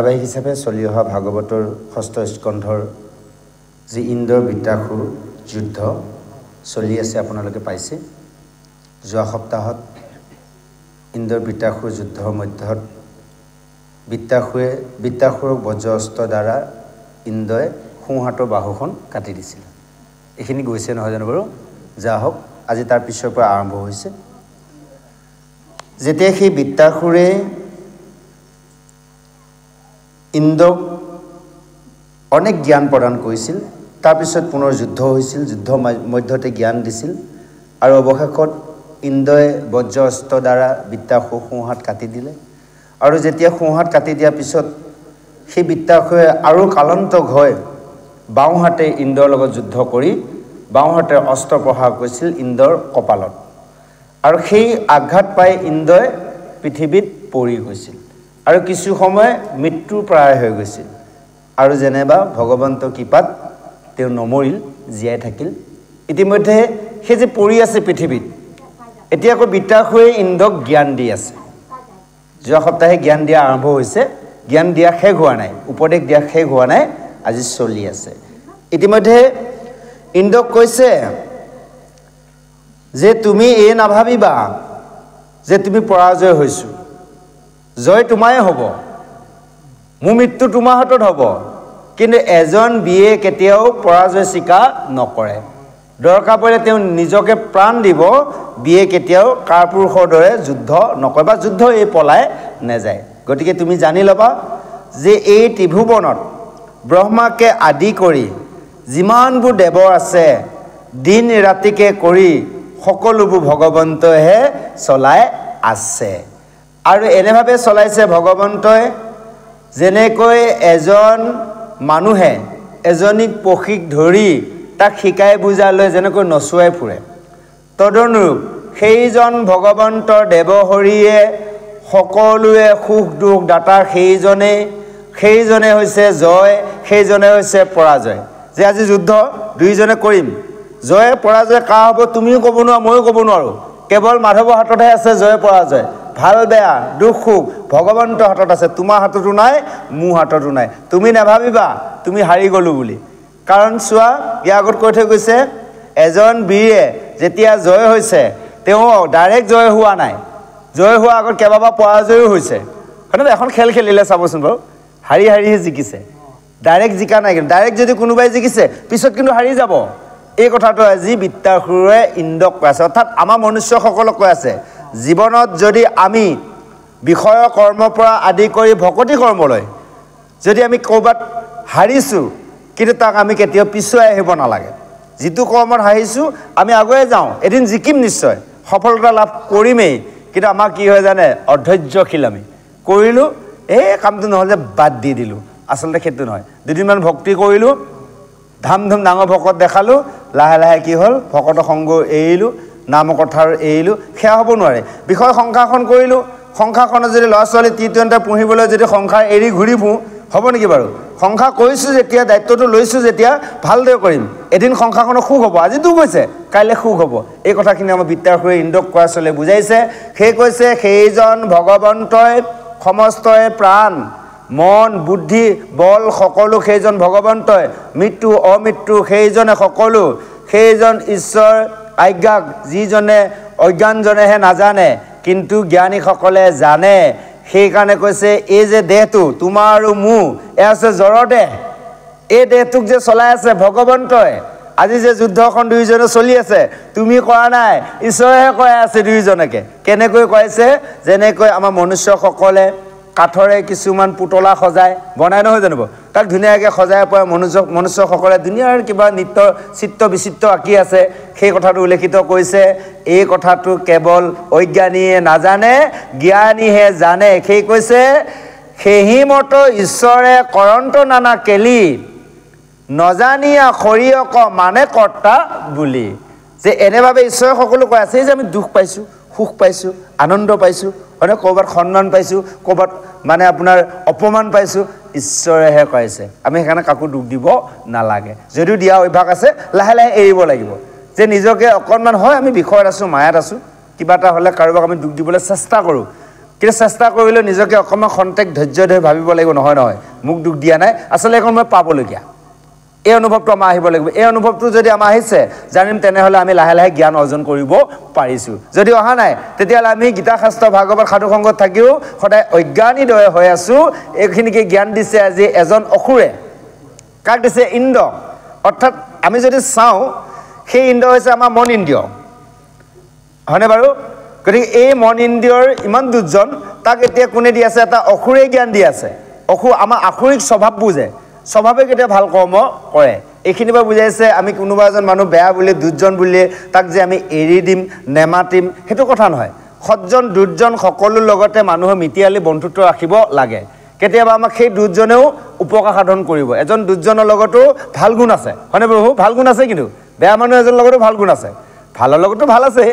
ধাৰাবাহিক হিচাপে চলি অহা ভাগৱতৰ ৬ষ্ঠ স্কন্ধৰ যি ইন্দ্ৰ বৃত্তাসুৰ যুদ্ধ চলি আছে আপোনালোকে পাইছে যোৱা সপ্তাহত ইন্দ্ৰ বৃত্তাসুৰ যুদ্ধৰ মধ্যত বৃত্তাসুৰক বজ্ৰ অস্ত্ৰ দ্বাৰা ইন্দ্ৰই সোঁহাতৰ বাহুখন কাটি দিছিল এইখিনি গৈছে নহয় জানো বাৰু যা হওক আজি তাৰ পিছৰ পৰা আৰম্ভ হৈছে যেতিয়া সেই বৃত্তাসুৰে ইন্দ্ৰক অনেক জ্ঞান প্ৰদান কৰিছিল তাৰ পিছত পুনৰ যুদ্ধ হৈছিল যুদ্ধ মধ্যতে জ্ঞান দিছিল আৰু অৱশেষত ইন্দ্ৰই বজ্ৰ অস্ত্ৰ দ্বাৰা বৃত্তাসুৰ সোঁহাত কাটি দিলে আৰু যেতিয়া সোঁহাত কাটি দিয়াৰ পিছত সেই বৃত্তাসুৰে আৰু কালন্তক হয় বাওঁহাতে ইন্দ্ৰৰ লগত যুদ্ধ কৰি বাওঁহাতে অস্ত্ৰ প্ৰহাৰ কৰিছিল ইন্দ্ৰৰ কপালত আৰু সেই আঘাত পাই ইন্দ্ৰই পৃথিৱীত পৰি গৈছিল আৰু কিছু সময় মৃত্যু প্ৰায় হৈ গৈছিল আৰু যেনেবা ভগৱন্তৰ কৃপাত তেওঁ নমৰিল জীয়াই থাকিল ইতিমধ্যে সেই যে পৰি আছে পৃথিৱীত এতিয়া আকৌ বৃত্তাসুৰে ইন্দ্ৰক জ্ঞান দি আছে যোৱা সপ্তাহে জ্ঞান দিয়া আৰম্ভ হৈছে জ্ঞান দিয়া শেষ হোৱা নাই উপদেশ দিয়া শেষ হোৱা নাই আজি চলি আছে ইতিমধ্যে ইন্দ্ৰক কৈছে যে তুমি এই নাভাবিবা যে তুমি পৰাজয় হৈছো জয় তোমাৰে হ'ব মোৰ মৃত্যু তোমাৰ হাতত হ'ব কিন্তু এজন বিয়ে কেতিয়াও পৰাজয় স্বীকাৰ নকৰে দৰকাৰ পৰিলে তেওঁ নিজকে প্ৰাণ দিব বিয়ে কেতিয়াও কাপুৰুষৰ দৰে যুদ্ধ নকৰে বা যুদ্ধ এই পলাই নেযায় গতিকে তুমি জানি ল'বা যে এই ত্ৰিভুৱনত ব্ৰহ্মাকে আদি কৰি যিমানবোৰ দেৱ আছে দিন ৰাতিকে কৰি সকলোবোৰ ভগৱন্তইহে চলাই আছে আৰু এনেভাৱে চলাইছে ভগৱন্তই যেনেকৈ এজন মানুহে এজনীক পক্ষীক ধৰি তাক শিকাই বুজালৈ যেনেকৈ নচুৱাই ফুৰে তদনুৰূপ সেইজন ভগৱন্তৰ দেৱহৰিয়ে সকলোৱে সুখ দুখ দাতা সেইজনে হৈছে জয় সেইজনে হৈছে পৰাজয় যে আজি যুদ্ধ দুইজনে কৰিম জয় পৰাজয় কা হ'ব তুমিও ক'ব নোৱাৰা ময়ো ক'ব নোৱাৰো কেৱল মাধৱৰ হাততহে আছে জয় পৰাজয় ভাল বেয়া দুখ সুখ ভগৱন্তৰ হাতত আছে তোমাৰ হাততো নাই মোৰ হাততো নাই তুমি নাভাবিবা তুমি হাৰি গলো বুলি কাৰণ চোৱা ইয়াৰ আগত কৈ থৈ গৈছে এজন বীৰে যেতিয়া জয় হৈছে তেওঁ ডাইৰেক্ট জয় হোৱা নাই জয় হোৱা আগত কেইবাবাৰ পৰাজয়ো হৈছে হয়নে এখন খেল খেলিলে চাবচোন বাৰু হাৰি জিকিছে ডাইৰেক্ট জিকা নাই কিন্তু ডাইৰেক্ট যদি কোনোবাই জিকিছে পিছত কিন্তু হাৰি যাব এই কথাটো আজি বৃত্তাসুৰে ইন্দ্ৰক কৈ আছে অৰ্থাৎ আমাৰ মনুষ্যসকলক কৈ আছে জীৱনত যদি আমি বিষয় কৰ্মৰ পৰা আদি কৰি ভকতি কৰ্মলৈ যদি আমি ক'ৰবাত হাৰিছোঁ কিন্তু তাক আমি কেতিয়াও পিছুৱাই আহিব নালাগে যিটো কৰ্মত হাৰিছোঁ আমি আগুৱাই যাওঁ এদিন জিকিম নিশ্চয় সফলতা লাভ কৰিমেই কিন্তু আমাৰ কি হয় জানে অধৈৰ্যশীল আমি কৰিলোঁ এই কামটো নহ'লে যে বাদ দি দিলোঁ আচলতে সেইটো নহয় দুদিনমান ভক্তি কৰিলোঁ ধাম ডাঙৰ ভকত দেখালোঁ লাহে লাহে কি হ'ল ভকতৰ সংগ এৰিলোঁ নাম কথাৰ এৰিলোঁ সেয়া হ'ব নোৱাৰে বিষয় সংসাৰখন কৰিলোঁ সংসাৰখনত যদি ল'ৰা ছোৱালী টি-20 পুহিবলৈ যদি সংসাৰ এৰি ঘূৰি ফুৰোঁ হ'ব নেকি বাৰু সংসাৰ কৰিছোঁ যেতিয়া দায়িত্বটো লৈছোঁ যেতিয়া ভালদৰে কৰিম এদিন সংসাৰখনৰ সুখ হ'ব আজি দুখ হৈছে কাইলৈ সুখ হ'ব এই কথাখিনি আমাৰ বৃত্তাসুৰে ইন্দ্ৰক কোৱা চলে বুজাইছে সেই কৈছে সেইজন ভগৱন্তই সমস্তই প্ৰাণ মন বুদ্ধি বল সকলো সেইজন ভগৱন্তই মৃত্যু অমৃত্যু সেইজনে সকলো সেইজন ঈশ্বৰ আজ্ঞাক যিজনে অজ্ঞানজনেহে নাজানে কিন্তু জ্ঞানীসকলে জানে সেইকাৰণে কৈছে এই যে দেহটো তোমাৰ আৰু মোৰ এয়া আছে জড়ৰ দেহ এই দেহটোক যে চলাই আছে ভগৱন্তই আজি যে যুদ্ধখন দুইজনে চলি আছে তুমি কৰা নাই ঈশ্বৰেহে কৰাই আছে দুইজনকে কেনেকৈ কৈছে যেনেকৈ আমাৰ মনুষ্যসকলে কাঠৰে কিছুমান পুতলা সজাই বনাই নহয় জানো তাক ধুনীয়াকৈ সজাই পৰা মনুষ্যসকলে দুনিয়াৰ কিবা নৃত্য চিত্ৰ বিচিত্ৰ আঁকি আছে সেই কথাটো উল্লেখিত কৰিছে এই কথাটো কেৱল অজ্ঞানীয়ে নাজানে জ্ঞানীহে জানে সেই কৈছে সেহি মত ঈশ্বৰে কৰন্ত নানা কেলি নজানিয়া শৰীৰক মানে কৰ্তা বুলি যে এনেভাৱে ঈশ্বৰে সকলো কৈ আছে যে আমি দুখ পাইছোঁ সুখ পাইছোঁ আনন্দ পাইছোঁ হয়নে ক'ৰবাত সন্মান পাইছোঁ ক'ৰবাত মানে আপোনাৰ অপমান পাইছোঁ ঈশ্বৰেহে কৈছে আমি সেইকাৰণে কাকো দুখ দিব নালাগে যদিও দিয়া অভ্যাস আছে লাহে লাহে এৰিব লাগিব যে নিজকে অকণমান হয় আমি বিষয়ত আছোঁ মায়াত আছোঁ কিবা এটা হ'লে কাৰোবাক আমি দুখ দিবলৈ চেষ্টা কৰোঁ কিন্তু চেষ্টা কৰিলে নিজকে অকণমান খন্তেক ধৈৰ্য ধৰি ভাবিব লাগিব নহয় মোক দুখ দিয়া নাই আচলতে এখন মই পাবলগীয়া এই অনুভৱটো আমাৰ আহিব লাগিব এই অনুভৱটো যদি আমাৰ আহিছে জানিম তেনেহ'লে আমি লাহে লাহে জ্ঞান অৰ্জন কৰিব পাৰিছোঁ যদি অহা নাই তেতিয়াহ'লে আমি গীতা শাস্ত্ৰ ভাগৱত সাধু সংগত থাকিও সদায় অজ্ঞানী দৰে হৈ আছোঁ এইখিনিকে জ্ঞান দিছে আজি এজন অসুৰে কাক দিছে ইন্দ্ৰ অৰ্থাৎ আমি যদি চাওঁ সেই ইন্দ্ৰ হৈছে আমাৰ মন ইন্দ্ৰিয় হয়নে বাৰু গতিকে এই মন ইন্দ্ৰিয়ৰ ইমান দুৰ্জন তাক এতিয়া কোনে দি আছে এটা অসুৰে জ্ঞান দি আছে অসুৰ আমাৰ আসুৰিক স্বভাৱ বুজে স্বভাৱে কেতিয়া ভাল কৰ্ম কৰে এইখিনিৰ পৰা বুজাইছে আমি কোনোবা এজন মানুহ বেয়া বুলি দুৰ্জন বুলি তাক যে আমি এৰি দিম নেমাতিম সেইটো কথা নহয় সজ্জন দুৰ্জন সকলো লগতে মানুহৰ মিতিয়ালি বন্ধুত্ব ৰাখিব লাগে কেতিয়াবা আমাক সেই দুৰ্জনেও উপকাৰ সাধন কৰিব এজন দুৰ্জনৰ লগতো ভাল গুণ আছে হয়নে প্ৰভু ভাল গুণ আছে কিন্তু বেয়া মানুহ এজনৰ লগতো ভাল গুণ আছে ভালৰ লগতো ভাল আছে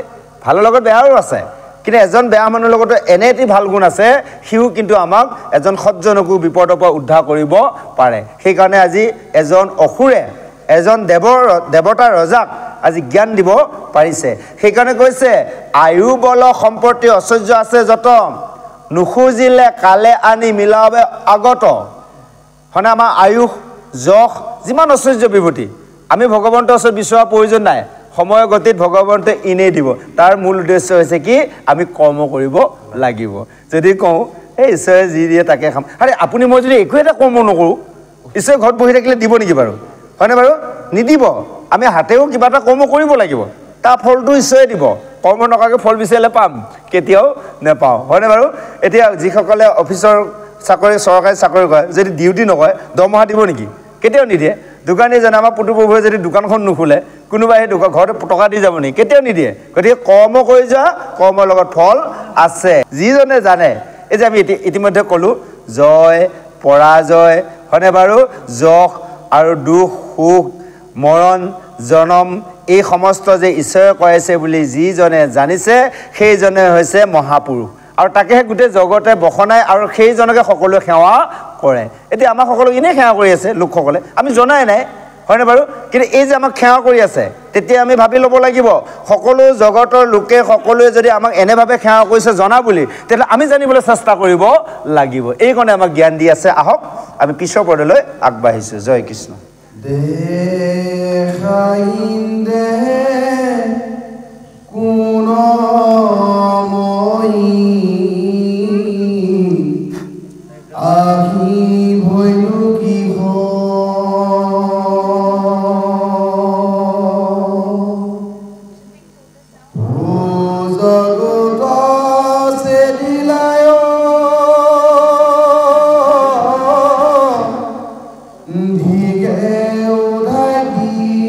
ভালৰ লগত বেয়াও আছে কিন্তু এজন বেয়া মানুহৰ লগতো এনে এটি ভাল গুণ আছে সিও কিন্তু আমাক এজন সজ্জনকো বিপদৰ পৰা উদ্ধাৰ কৰিব পাৰে সেইকাৰণে আজি এজন অসুৰে এজন দেৱতাৰ ৰজাক আজি জ্ঞান দিব পাৰিছে সেইকাৰণে কৈছে আয়ু বল সম্পত্তি ঐশ্বৰ্য আছে যত নুখুজিলে কালে আনি মিলাবে আগত হয়নে আমাৰ আয়ুস যশ যিমান ঐশ্বৰ্য বিভূতি আমি ভগৱন্তৰ ওচৰত বিচৰা প্ৰয়োজন নাই সময়ৰ গতিত ভগৱন্তে ইনেই দিব তাৰ মূল উদ্দেশ্য হৈছে কি আমি কৰ্ম কৰিব লাগিব যদি কওঁ এই ঈশ্বৰে যি দিয়ে তাকে খাম আৰে আপুনি মই যদি একো এটা কৰ্ম নকৰোঁ ঈশ্বৰে ঘৰত বহি থাকিলে দিব নেকি বাৰু হয়নে বাৰু নিদিব আমি হাতেও কিবা এটা কৰ্ম কৰিব লাগিব তাৰ ফলটো ঈশ্বৰে দিব কৰ্ম নকৰাকৈ ফল বিচাৰিলে পাম কেতিয়াও নেপাওঁ হয়নে বাৰু এতিয়া যিসকলে অফিচৰ চাকৰি চৰকাৰী চাকৰি কৰে যদি ডিউটি নকৰে দৰমহা দিব নেকি কেতিয়াও নিদিয়ে দোকানীজনে আমাৰ পুতুপুৰুষে যদি দোকানখন নুখোলে কোনোবাই সেই ঘৰতে টকা দি যাব নেকি কেতিয়াও নিদিয়ে গতিকে কৰ্ম কৰি যোৱা কৰ্মৰ লগত ফল আছে যিজনে জানে এই যে আমি ইতিমধ্যে ক'লোঁ জয় পৰাজয় হয়নে বাৰু যশ আৰু দুখ সুখ মৰণ জনম এই সমস্ত যে ঈশ্বৰে কৰাইছে বুলি যিজনে জানিছে সেইজনে হৈছে মহাপুৰুষ আৰু তাকেহে গোটেই জগতে বখনাই আৰু সেইজনকে সকলোৱে সেৱা কৰে এতিয়া আমাক সকলোক এনেই সেৱা কৰি আছে লোকসকলে আমি জনাই নাই হয়নে বাৰু কিন্তু এই যে আমাক সেৱা কৰি আছে তেতিয়া আমি ভাবি ল'ব লাগিব সকলো জগতৰ লোকে সকলোৱে যদি আমাক এনেভাৱে সেৱা কৰিছে জনা বুলি তেতিয়া আমি জানিবলৈ চেষ্টা কৰিব লাগিব এইকাৰণে আমাক জ্ঞান দি আছে আহক আমি পিছৰ পদলৈ আগবাঢ়িছোঁ জয় কৃষ্ণ দেখাইন্দে কোন আহি ভৈলু কি জগত সে দিলায় ধিকে উধাগি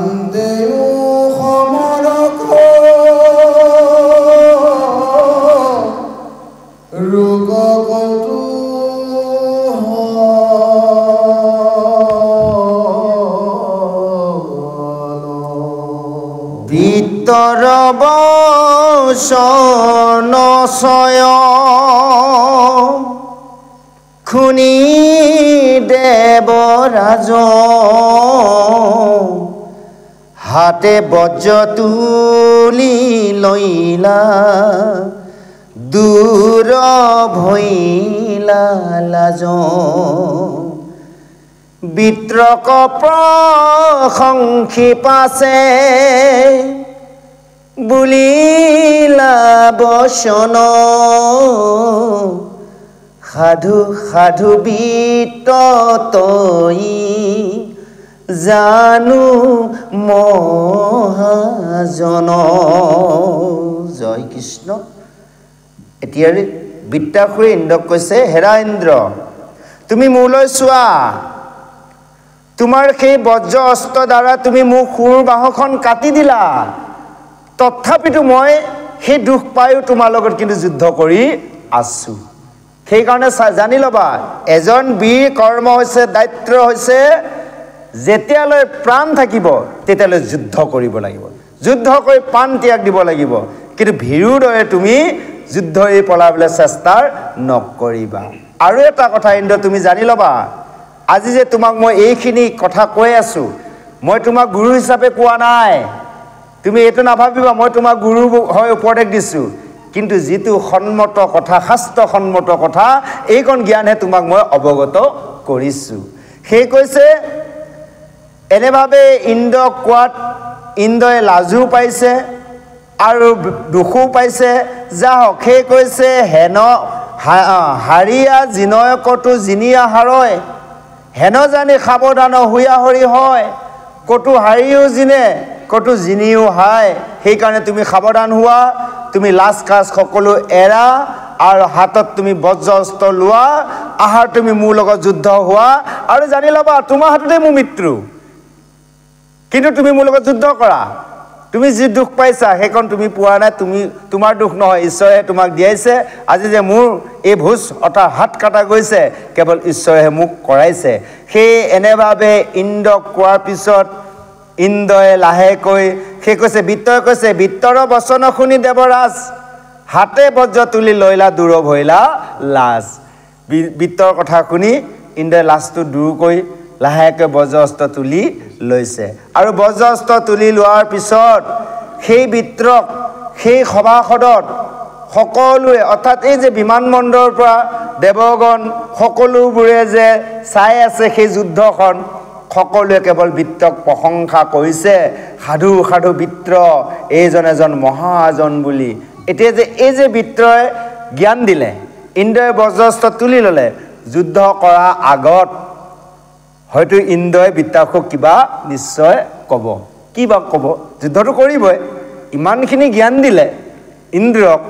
শান্তেও সমৰক ৰোগকতো বিতৰ বচন ছয় খুনি দেৱৰাজ হাতে বজ্ৰ তুলি লৈলা দূৰ ভৈলা লাজ বিত্ৰক প্ৰশংসি পাছে বুলিলা বচন সাধু সাধু বিত তই জানো মহাজন জয় কৃষ্ণ। এতিয়া বিত্তাসুৰে ইন্দ্ৰক কৈছে, হেৰা ইন্দ্ৰ, তুমি মোলৈ চোৱা, তোমাৰ সেই বজ্ৰ অস্ত্ৰ দ্বাৰা তুমি মোক সুৰ বাহখন কাটি দিলা, তথাপিতো মই সেই দুখ পায়ো তোমাৰ লগত কিন্তু যুদ্ধ কৰি আছো। সেইকাৰণে জানি ল'বা, এজন বীৰ কৰ্ম হৈছে, দায়িত্ব হৈছে, যেতিয়ালৈ প্ৰাণ থাকিব তেতিয়ালৈ যুদ্ধ কৰিব লাগিব, যুদ্ধ কৰি প্ৰাণ ত্যাগ দিব লাগিব। কিন্তু ভীৰুৰ দৰে তুমি যুদ্ধ এৰি পলাবলৈ চেষ্টা নকৰিবা। আৰু এটা কথা ইন্দ্ৰ তুমি জানি ল'বা, আজি যে তোমাক মই এইখিনি কথা কৈ আছো, মই তোমাক গুৰু হিচাপে কোৱা নাই, তুমি এইটো নাভাবিবা মই তোমাক গুৰু হৈ উপদেশ দিছো, কিন্তু যিটো সন্মত কথা, শাস্ত্ৰ সন্মত কথা, এইকণ জ্ঞানহে তোমাক মই অৱগত কৰিছো। সেই কৈছে, এনেভাৱে ইন্দ্ৰক কোৱাত ইন্দ্ৰই লাজো পাইছে আৰু দুখো পাইছে। যাহক, সেই কৈছে, হেন হাৰিয়া জিনয়কতো জিনিয়া হাৰয়, হেন জানি সাৱধান হুয়া হৰি হয়, কতো হাৰিও জিনে কতো জিনিও হায়। সেইকাৰণে তুমি সাৱধান হোৱা, তুমি লাজ কাজ সকলো এৰা আৰু হাতত তুমি বজ্ৰ অস্ত্ৰ লোৱা, আহাৰ তুমি মোৰ লগত যুদ্ধ হোৱা, আৰু জানি ল'বা তোমাৰ হাততে মোৰ মৃত্যু, কিন্তু তুমি মোৰ লগত যুদ্ধ কৰা। তুমি যি দুখ পাইছা সেইখন তুমি পোৱা নাই, তোমাৰ দুখ নহয়, ঈশ্বৰে তোমাক দিয়াইছে। আজি যে মোৰ এই ভোজ অৰ্থাৎ হাত কটা গৈছে, কেৱল ঈশ্বৰেহে মোক কৰাইছে। সেই এনেভাৱে ইন্দ্ৰক কোৱাৰ পিছত ইন্দ্ৰই লাহেকৈ সেই কৈছে, বিত্তই কৈছে, বিত্তৰ বচন শুনি দেৱৰাজ হাতে বজ্ৰ তুলি লৈলা দূৰ ভৈলা লাজ। বিত্তৰ কথা শুনি ইন্দ্ৰই লাজটো দূৰ কৰি লাহেকৈ বজ্ৰ অস্ত্ৰ তুলি লৈছে। আৰু বজ্ৰ অস্ত্ৰ তুলি লোৱাৰ পিছত সেই বিত্ৰক সেই সভাসদত সকলোৱে, অৰ্থাৎ এই যে বিমানবন্দৰৰ পৰা দেৱগণ সকলোবোৰে যে চাই আছে সেই যুদ্ধখন, সকলোৱে কেৱল বিত্ৰক প্ৰশংসা কৰিছে, সাধু সাধু বিত্ৰ, এইজন এজন মহাজন বুলি। এতিয়া যে এই যে বিত্ৰই জ্ঞান দিলে, ইন্দ্ৰই বজ্ৰাস্ত্ৰ তুলি ল'লে, যুদ্ধ কৰাৰ আগত হয়তো ইন্দ্ৰই বিত্তাসুক কিবা নিশ্চয় ক'ব। কি বা ক'ব? যুদ্ধটো কৰিবই, ইমানখিনি জ্ঞান দিলে ইন্দ্ৰক,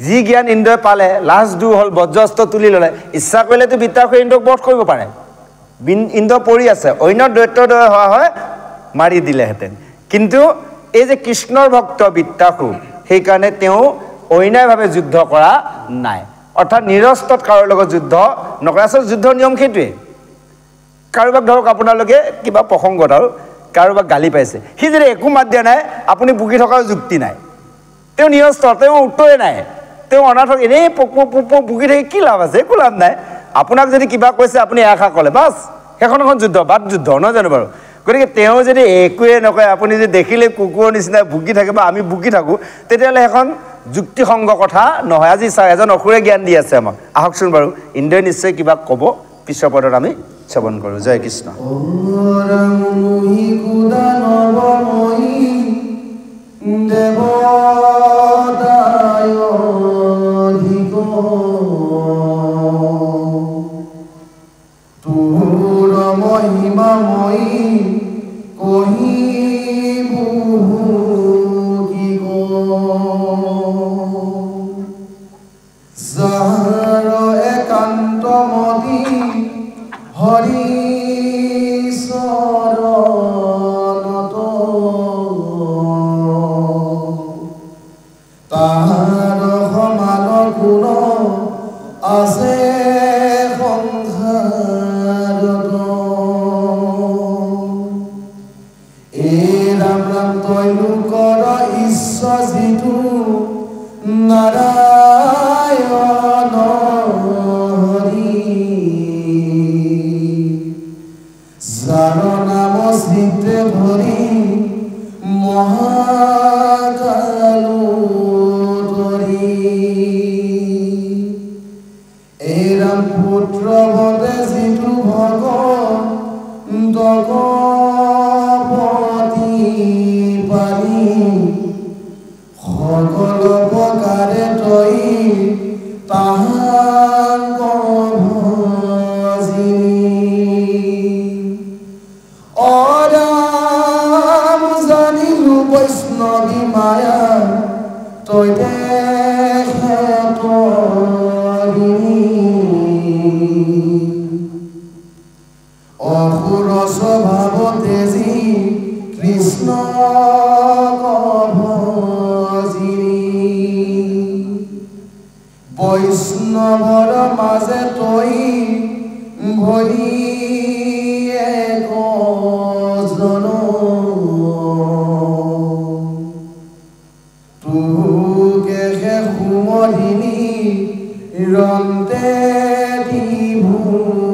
যি জ্ঞান ইন্দ্ৰই পালে, লাষ্ট দূৰ হ'ল, বজ্ৰাস্ত্ৰ তুলি ল'লে। ইচ্ছা কৰিলেতো বিত্তাসুৰে ইন্দ্ৰক বধ কৰিব পাৰে, ইন্দ্ৰ পৰি আছে, অন্য দৈত্যৰ দৰে হোৱা হয় মাৰি দিলেহেঁতেন। কিন্তু এই যে কৃষ্ণৰ ভক্ত বিত্তাসুৰ, সেইকাৰণে তেওঁ অন্যায়ভাৱে যুদ্ধ কৰা নাই, অৰ্থাৎ নিৰস্ত্ৰত কাৰোৰ লগত যুদ্ধ নকৰে। আচলতে যুদ্ধৰ নিয়ম সেইটোৱে। কাৰোবাক ধৰক আপোনালোকে কিবা প্ৰসংগত আৰু কাৰোবাক গালি পাইছে, সি যদি একো মাত দিয়া নাই, আপুনি বুকি থকাৰ যুক্তি নাই, তেওঁ নিৰস্ত্ৰ, তেওঁ উত্তৰে নাই, তেওঁ অনাথক এনেই বুকি থাকি কি লাভ আছে? একো লাভ নাই। আপোনাক যদি কিবা কৈছে আপুনি এষাৰ ক'লে, বাছ সেইখন এখন যুদ্ধ, বাদ যুদ্ধ, নহয় জানো বাৰু? গতিকে তেওঁ যদি একোৱে নকয়, আপুনি যদি দেখিলে কুকুৰৰ নিচিনা ভুকি থাকে বা আমি ভুকি থাকোঁ, তেতিয়াহ'লে এখন যুক্তিসংগ কথা নহয়। আজি চাওক, এজন অসুৰে জ্ঞান দি আছে আমাক, আহকচোন বাৰু, ইন্দ্ৰই নিশ্চয় কিবা ক'ব, পিছৰ পদত আমি শ্ৰৱণ কৰোঁ। জয় কৃষ্ণ। হৰি চৰণত তৈলোকৰ ঈশ্বৰ যিটো নাৰায়ণ হৰি যাৰ নাম চিতে ভৰি মহাকালো ধৰি এই ৰাম পুত্ৰ ভৱে যিটো ভগৱতী পাৰি সকলো প্ৰকাৰে তই তাহাক অৰাম জানিলো বৈষ্ণৱী মায়া তই অসুৰ স্বভাৱ তেজী কৃষ্ণ বৈষ্ণৱৰ মাজে তই ভৰি একজন তোকে সুমহিনী ৰন্তে ত্ৰিভুৱন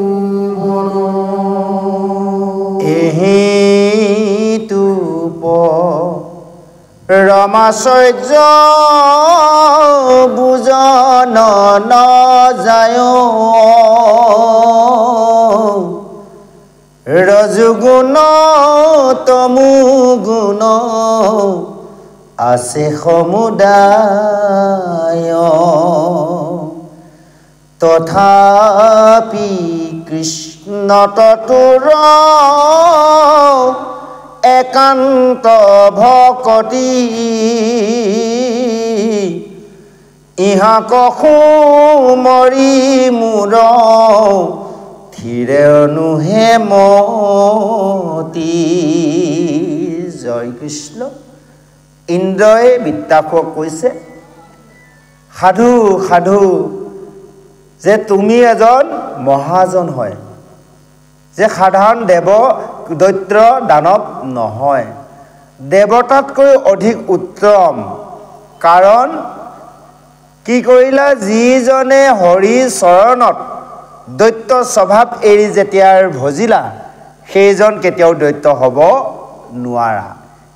এহিতু ৰমাচৰ্য বুজন নজায় ৰজগুণ তমুগুণ আছে সমুদায় তথাপি কৃষ্ণ ততুৰ একান্ত ভকতি ইহাক সুমৰি মূৰ থিৰে অনুহে মতি জয় কৃষ্ণ ইন্দ্ৰই বৃত্তাসুৰক কৈছে সাধু সাধু যে তুমি এজন মহাজন হয় যে সাধাৰণ দেৱ দৈত্য দানৱ নহয় দেৱতাতকৈ অধিক উত্তম কাৰণ কি কৰিলা যিজনে হৰি চৰণত দৈত্য স্বভাৱ এৰি যেতিয়া ভজিলা সেইজন কেতিয়াও দৈত্য হ'ব নোৱাৰা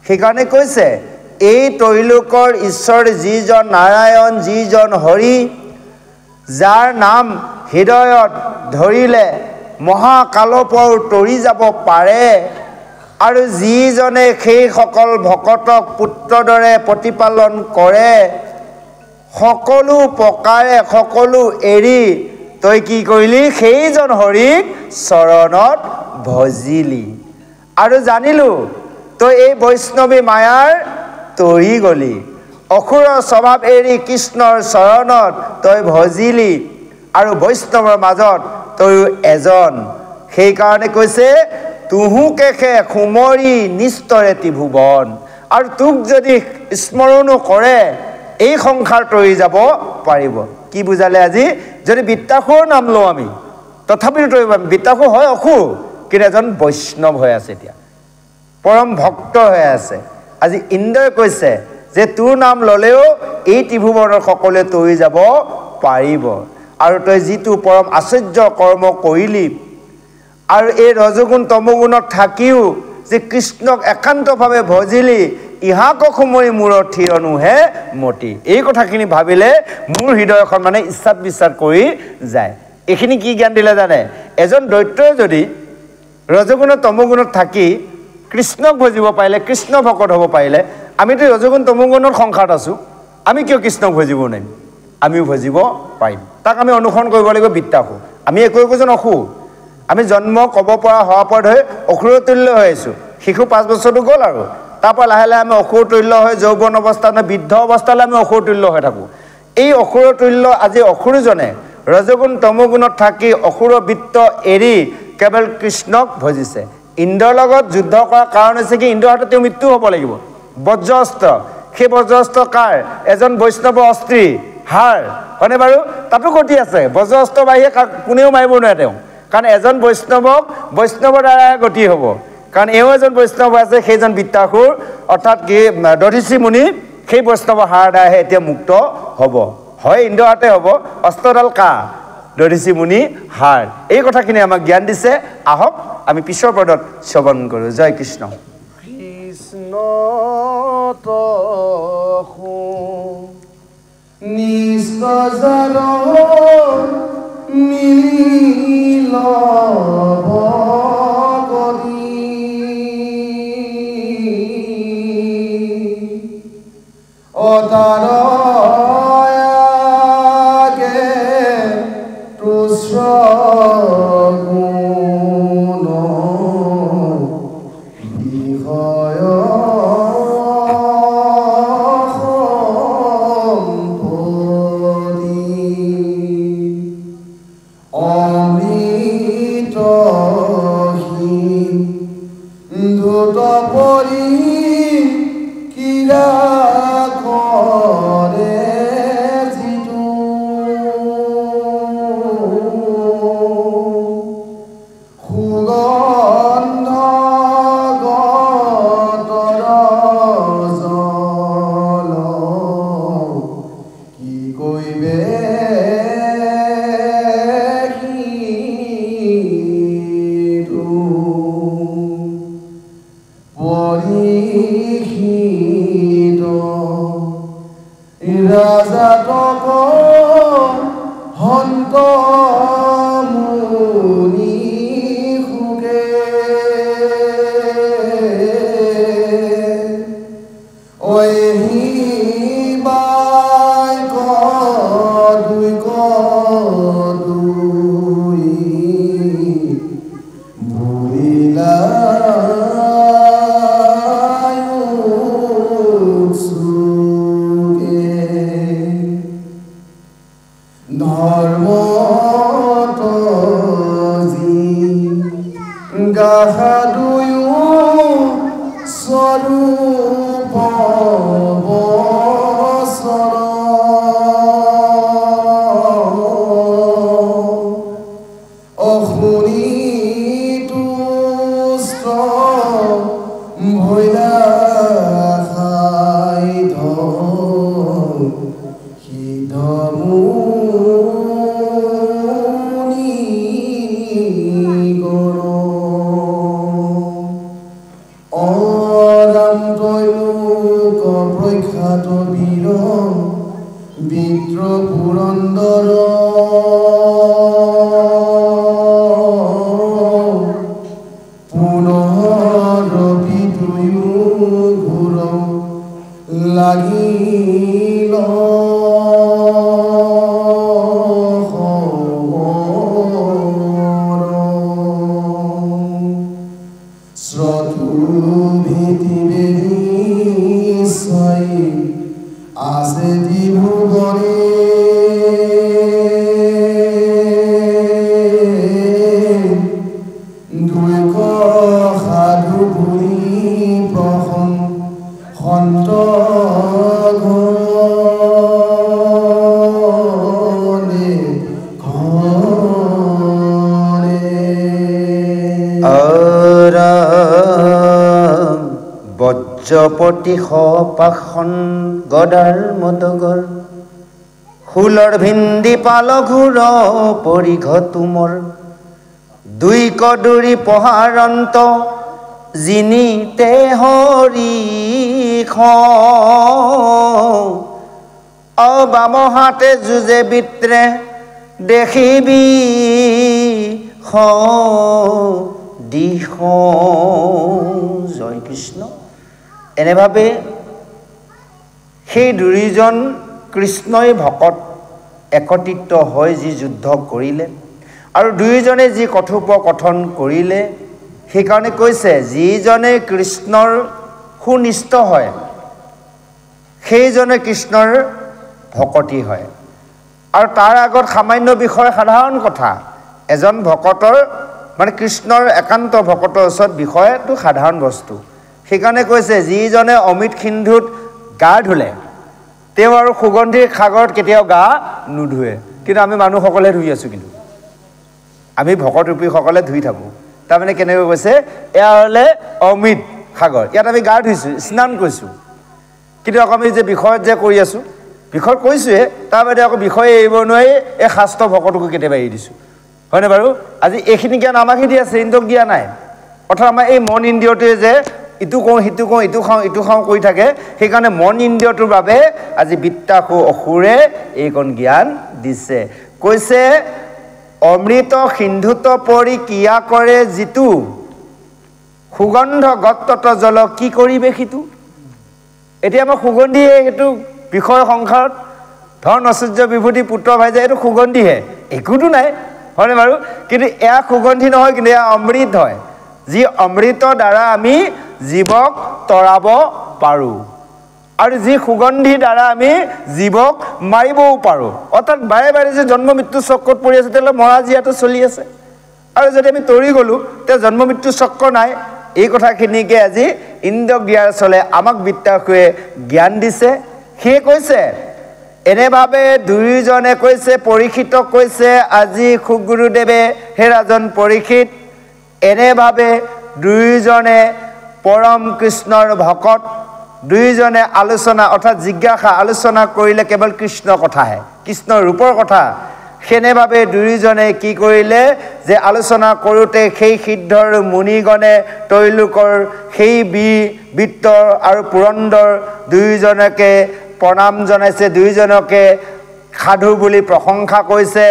সেইকাৰণে কৈছে এই ত্ৰৈলোকৰ ঈশ্বৰ যিজন নাৰায়ণ যিজন হৰি যাৰ নাম হৃদয়ত ধৰিলে মহাকালপৰ তৰি যাব পাৰে আৰু যিজনে সেই সকল ভকতক পুত্ৰৰ দৰে প্ৰতিপালন কৰে সকলো প্ৰকাৰে সকলো এৰি তই কি কৰিলি সেইজন হৰিক চৰণত ভজিলি আৰু জানিলো তই এই বৈষ্ণৱী মায়াৰ তৰি গলি অসুৰৰ স্বভাৱ এৰি কৃষ্ণৰ চৰণত তই ভজিলি আৰু বৈষ্ণৱৰ মাজত তই এজন সেইকাৰণে কৈছে তুহু কেখে সুমৰি নিস্তৰে ত্ৰিভুৱন আৰু তোক যদি স্মৰণো কৰে এই সংসাৰ তৰি যাব পাৰিব কি বুজালে আজি যদি বৃত্তাসুৰৰ নাম লওঁ আমি তথাপিও তৰিব বৃত্তাসুৰ হয় অসুৰ কিন্তু এজন বৈষ্ণৱ হৈ আছে এতিয়া পৰম ভক্ত হৈ আছে আজি ইন্দ্ৰই কৈছে যে তোৰ নাম ল'লেও এই ত্ৰিভুৱনৰ সকলোৱে তৰি যাব পাৰিব আৰু তই যিটো পৰম আশ্চৰ্য কৰ্ম কৰিলি আৰু এই ৰজগুণ তমগুণত থাকিও যে কৃষ্ণক একান্তভাৱে ভজিলি ইহাক সুমৰি মূৰৰ থিৰ অনুহে মতি এই কথাখিনি ভাবিলে মোৰ হৃদয়খন মানে ইচ্ছাত বিশ্বাস কৰি যায় এইখিনি কি জ্ঞান দিলে জানে এজন দৈত্যই যদি ৰজগুণ তমগুণত থাকি কৃষ্ণক ভজিব পাৰিলে কৃষ্ণ ভকত হ'ব পাৰিলে আমিতো ৰজগুণ তমগুণৰ সংসাৰত আছোঁ আমি কিয় কৃষ্ণক ভজিব নোৱাৰিম আমিও ভজিব পাৰিম তাক আমি অনুসৰণ কৰিব লাগিব বৃত্তাসুৰ আমি একোজন অসুৰ আমি জন্ম ক'ব পৰা হোৱাৰ পৰা ধৰি অসুৰৰ তুল্য হৈ আছোঁ শিশু 5 বছৰটো গ'ল আৰু তাৰপৰা লাহে লাহে আমি অসুৰ তুল্য হৈ যৌৱন অৱস্থাত বৃদ্ধ অৱস্থালৈ আমি অসুৰ তুল্য হৈ থাকোঁ এই অসুৰৰ তুল্য আজি অসুৰজনে ৰজগুণ তমগুণত থাকি অসুৰ বৃত্ত এৰি কেৱল কৃষ্ণক ভজিছে ইন্দ্ৰৰ লগত যুদ্ধ কৰাৰ কাৰণ হৈছে কি ইন্দ্ৰৰ হাতত তেওঁ মৃত্যু হ'ব লাগিব বজ্ৰঅস্ত্ৰ সেই বজ্ৰঅস্ত্ৰ কাৰ এজন বৈষ্ণৱ অস্ত্ৰী হাৰ হয়নে বাৰু তাতো গতি আছে বজ্ৰঅস্ত্ৰ বাহিৰে কোনেও মাৰিব নোৱাৰে তেওঁ কাৰণ এজন বৈষ্ণৱৰ দ্বাৰা গতি হ'ব কাৰণ এও এজন বৈষ্ণৱ আছে সেইজন বৃত্তাসুৰ অৰ্থাৎ কি দধিচি মুনি সেই বৈষ্ণৱৰ হাড় দ্বাৰাহে এতিয়া মুক্ত হ'ব হয় ইন্দ্ৰহাতে হ'ব অস্ত্ৰডাল কা দধিচি মুনি হাড় এই কথাখিনি আমাক জ্ঞান দিছে আহক আমি পিছৰ পদত শ্ৰৱণ কৰোঁ জয় কৃষ্ণ কৃষ্ণ তখু নিষ্কজান মিলিল ভগতি অতাৰয়াগে তুস্ৰ গুণ বিষয় বজ্ৰপতি সপাখন গদাৰ মদগৰ ফুলৰ ভিন্দি পালঘুৰ পৰিঘ তুমৰ দুই কদুৰি পহাৰন্ত জিনিতে হৰিখ অবামহাতে যুঁজে বিত্ৰে দেখিবি দিশ জয় কৃষ্ণ এনেভাৱে সেই দুয়োজন কৃষ্ণই ভকত একত্ৰিত হৈ যি যুদ্ধ কৰিলে আৰু দুয়োজনে যি কথোপকথন কৰিলে সেইকাৰণে কৈছে যিজনে কৃষ্ণৰ সুনিষ্ঠ হয় সেইজনে কৃষ্ণৰ ভকতি হয় আৰু তাৰ আগত সামান্য বিষয় সাধাৰণ কথা এজন ভকতৰ মানে কৃষ্ণৰ একান্ত ভকতৰ ওচৰত বিষয়টো সাধাৰণ বস্তু সেইকাৰণে কৈছে যিজনে অমিত সিন্ধুত গা ধুলে তেওঁ আৰু সুগন্ধিৰ সাগৰত কেতিয়াও গা নুধুৱে কিন্তু আমি মানুহসকলে ধুই আছোঁ কিন্তু আমি ভকতৰূপীসকলে ধুই থাকোঁ তাৰমানে কেনেকৈ কৈছে এয়া হ'লে অমৃত সাগৰ ইয়াত আমি গা ধুইছোঁ স্নান কৰিছোঁ কিন্তু আকৌ আমি যে বিষয়ত যে কৰি আছোঁ বিষয় কৈছোঁহে তাৰ বাদে আকৌ বিষয় এৰিব নোৱাৰি এই শাস্ত্ৰ ভকতকো কেতিয়াবা এৰি দিছোঁ হয়নে বাৰু আজি এইখিনি জ্ঞান আমাকহে দি আছে ইন্দক দিয়া নাই অৰ্থাৎ আমাৰ এই মন ইন্দ্ৰিয়টোৱে যে ইটো কওঁ সিটো কওঁ ইটো খাওঁ কৰি থাকে সেইকাৰণে মন ইন্দ্ৰিয়টোৰ বাবে আজি বিত্তাসু অসুৰে এইকণ জ্ঞান দিছে কৈছে অমৃত সিন্ধুত পৰি কিয়া কৰে যিটো সুগন্ধ গত্তত জল কি কৰিবে সিটো এতিয়া আমাৰ সুগন্ধিহে এইটো বিষয় সংসাৰত ধন ঐশ্বৰ্য বিভূতি পুত্ৰ ভাইজা এইটো সুগন্ধিহে একোতো নাই হয়নে বাৰু কিন্তু এয়া সুগন্ধি নহয় কিন্তু এয়া অমৃত হয় যি অমৃতৰ দ্বাৰা আমি জীৱক তৰাব পাৰোঁ আৰু যি সুগন্ধি দ্বাৰা আমি জীৱক মাৰিবও পাৰোঁ অৰ্থাৎ বাৰে বাৰে যে জন্ম মৃত্যু চক্ৰত পৰি আছে তেতিয়াহ'লে মৰা জীয়াটো চলি আছে আৰু যদি আমি তৰি গ'লোঁ তেতিয়া জন্ম মৃত্যু চক্ৰ নাই এই কথাখিনিকে আজি ইন্দ্ৰক দিয়াৰ চলে আমাক বিত্তাসুৱে জ্ঞান দিছে সেয়ে কৈছে এনেভাৱে দুয়োজনে কৈছে পৰীক্ষিতক কৈছে আজি সুগুৰুদেৱে হে ৰাজন পৰীক্ষিত এনেভাৱে দুয়োজনে পৰম কৃষ্ণৰ ভকত দুয়োজনে আলোচনা অৰ্থাৎ জিজ্ঞাসা আলোচনা কৰিলে কেৱল কৃষ্ণ কথাহে কৃষ্ণৰ ৰূপৰ কথা সেনেভাৱে দুয়োজনে কি কৰিলে যে আলোচনা কৰোঁতে সেই সিদ্ধৰ মুনিগণে তৈলোকৰ সেই বিত্তৰ আৰু পুৰন্দৰ দুয়োজনকে প্ৰণাম জনাইছে দুয়োজনকে সাধু বুলি প্ৰশংসা কৰিছে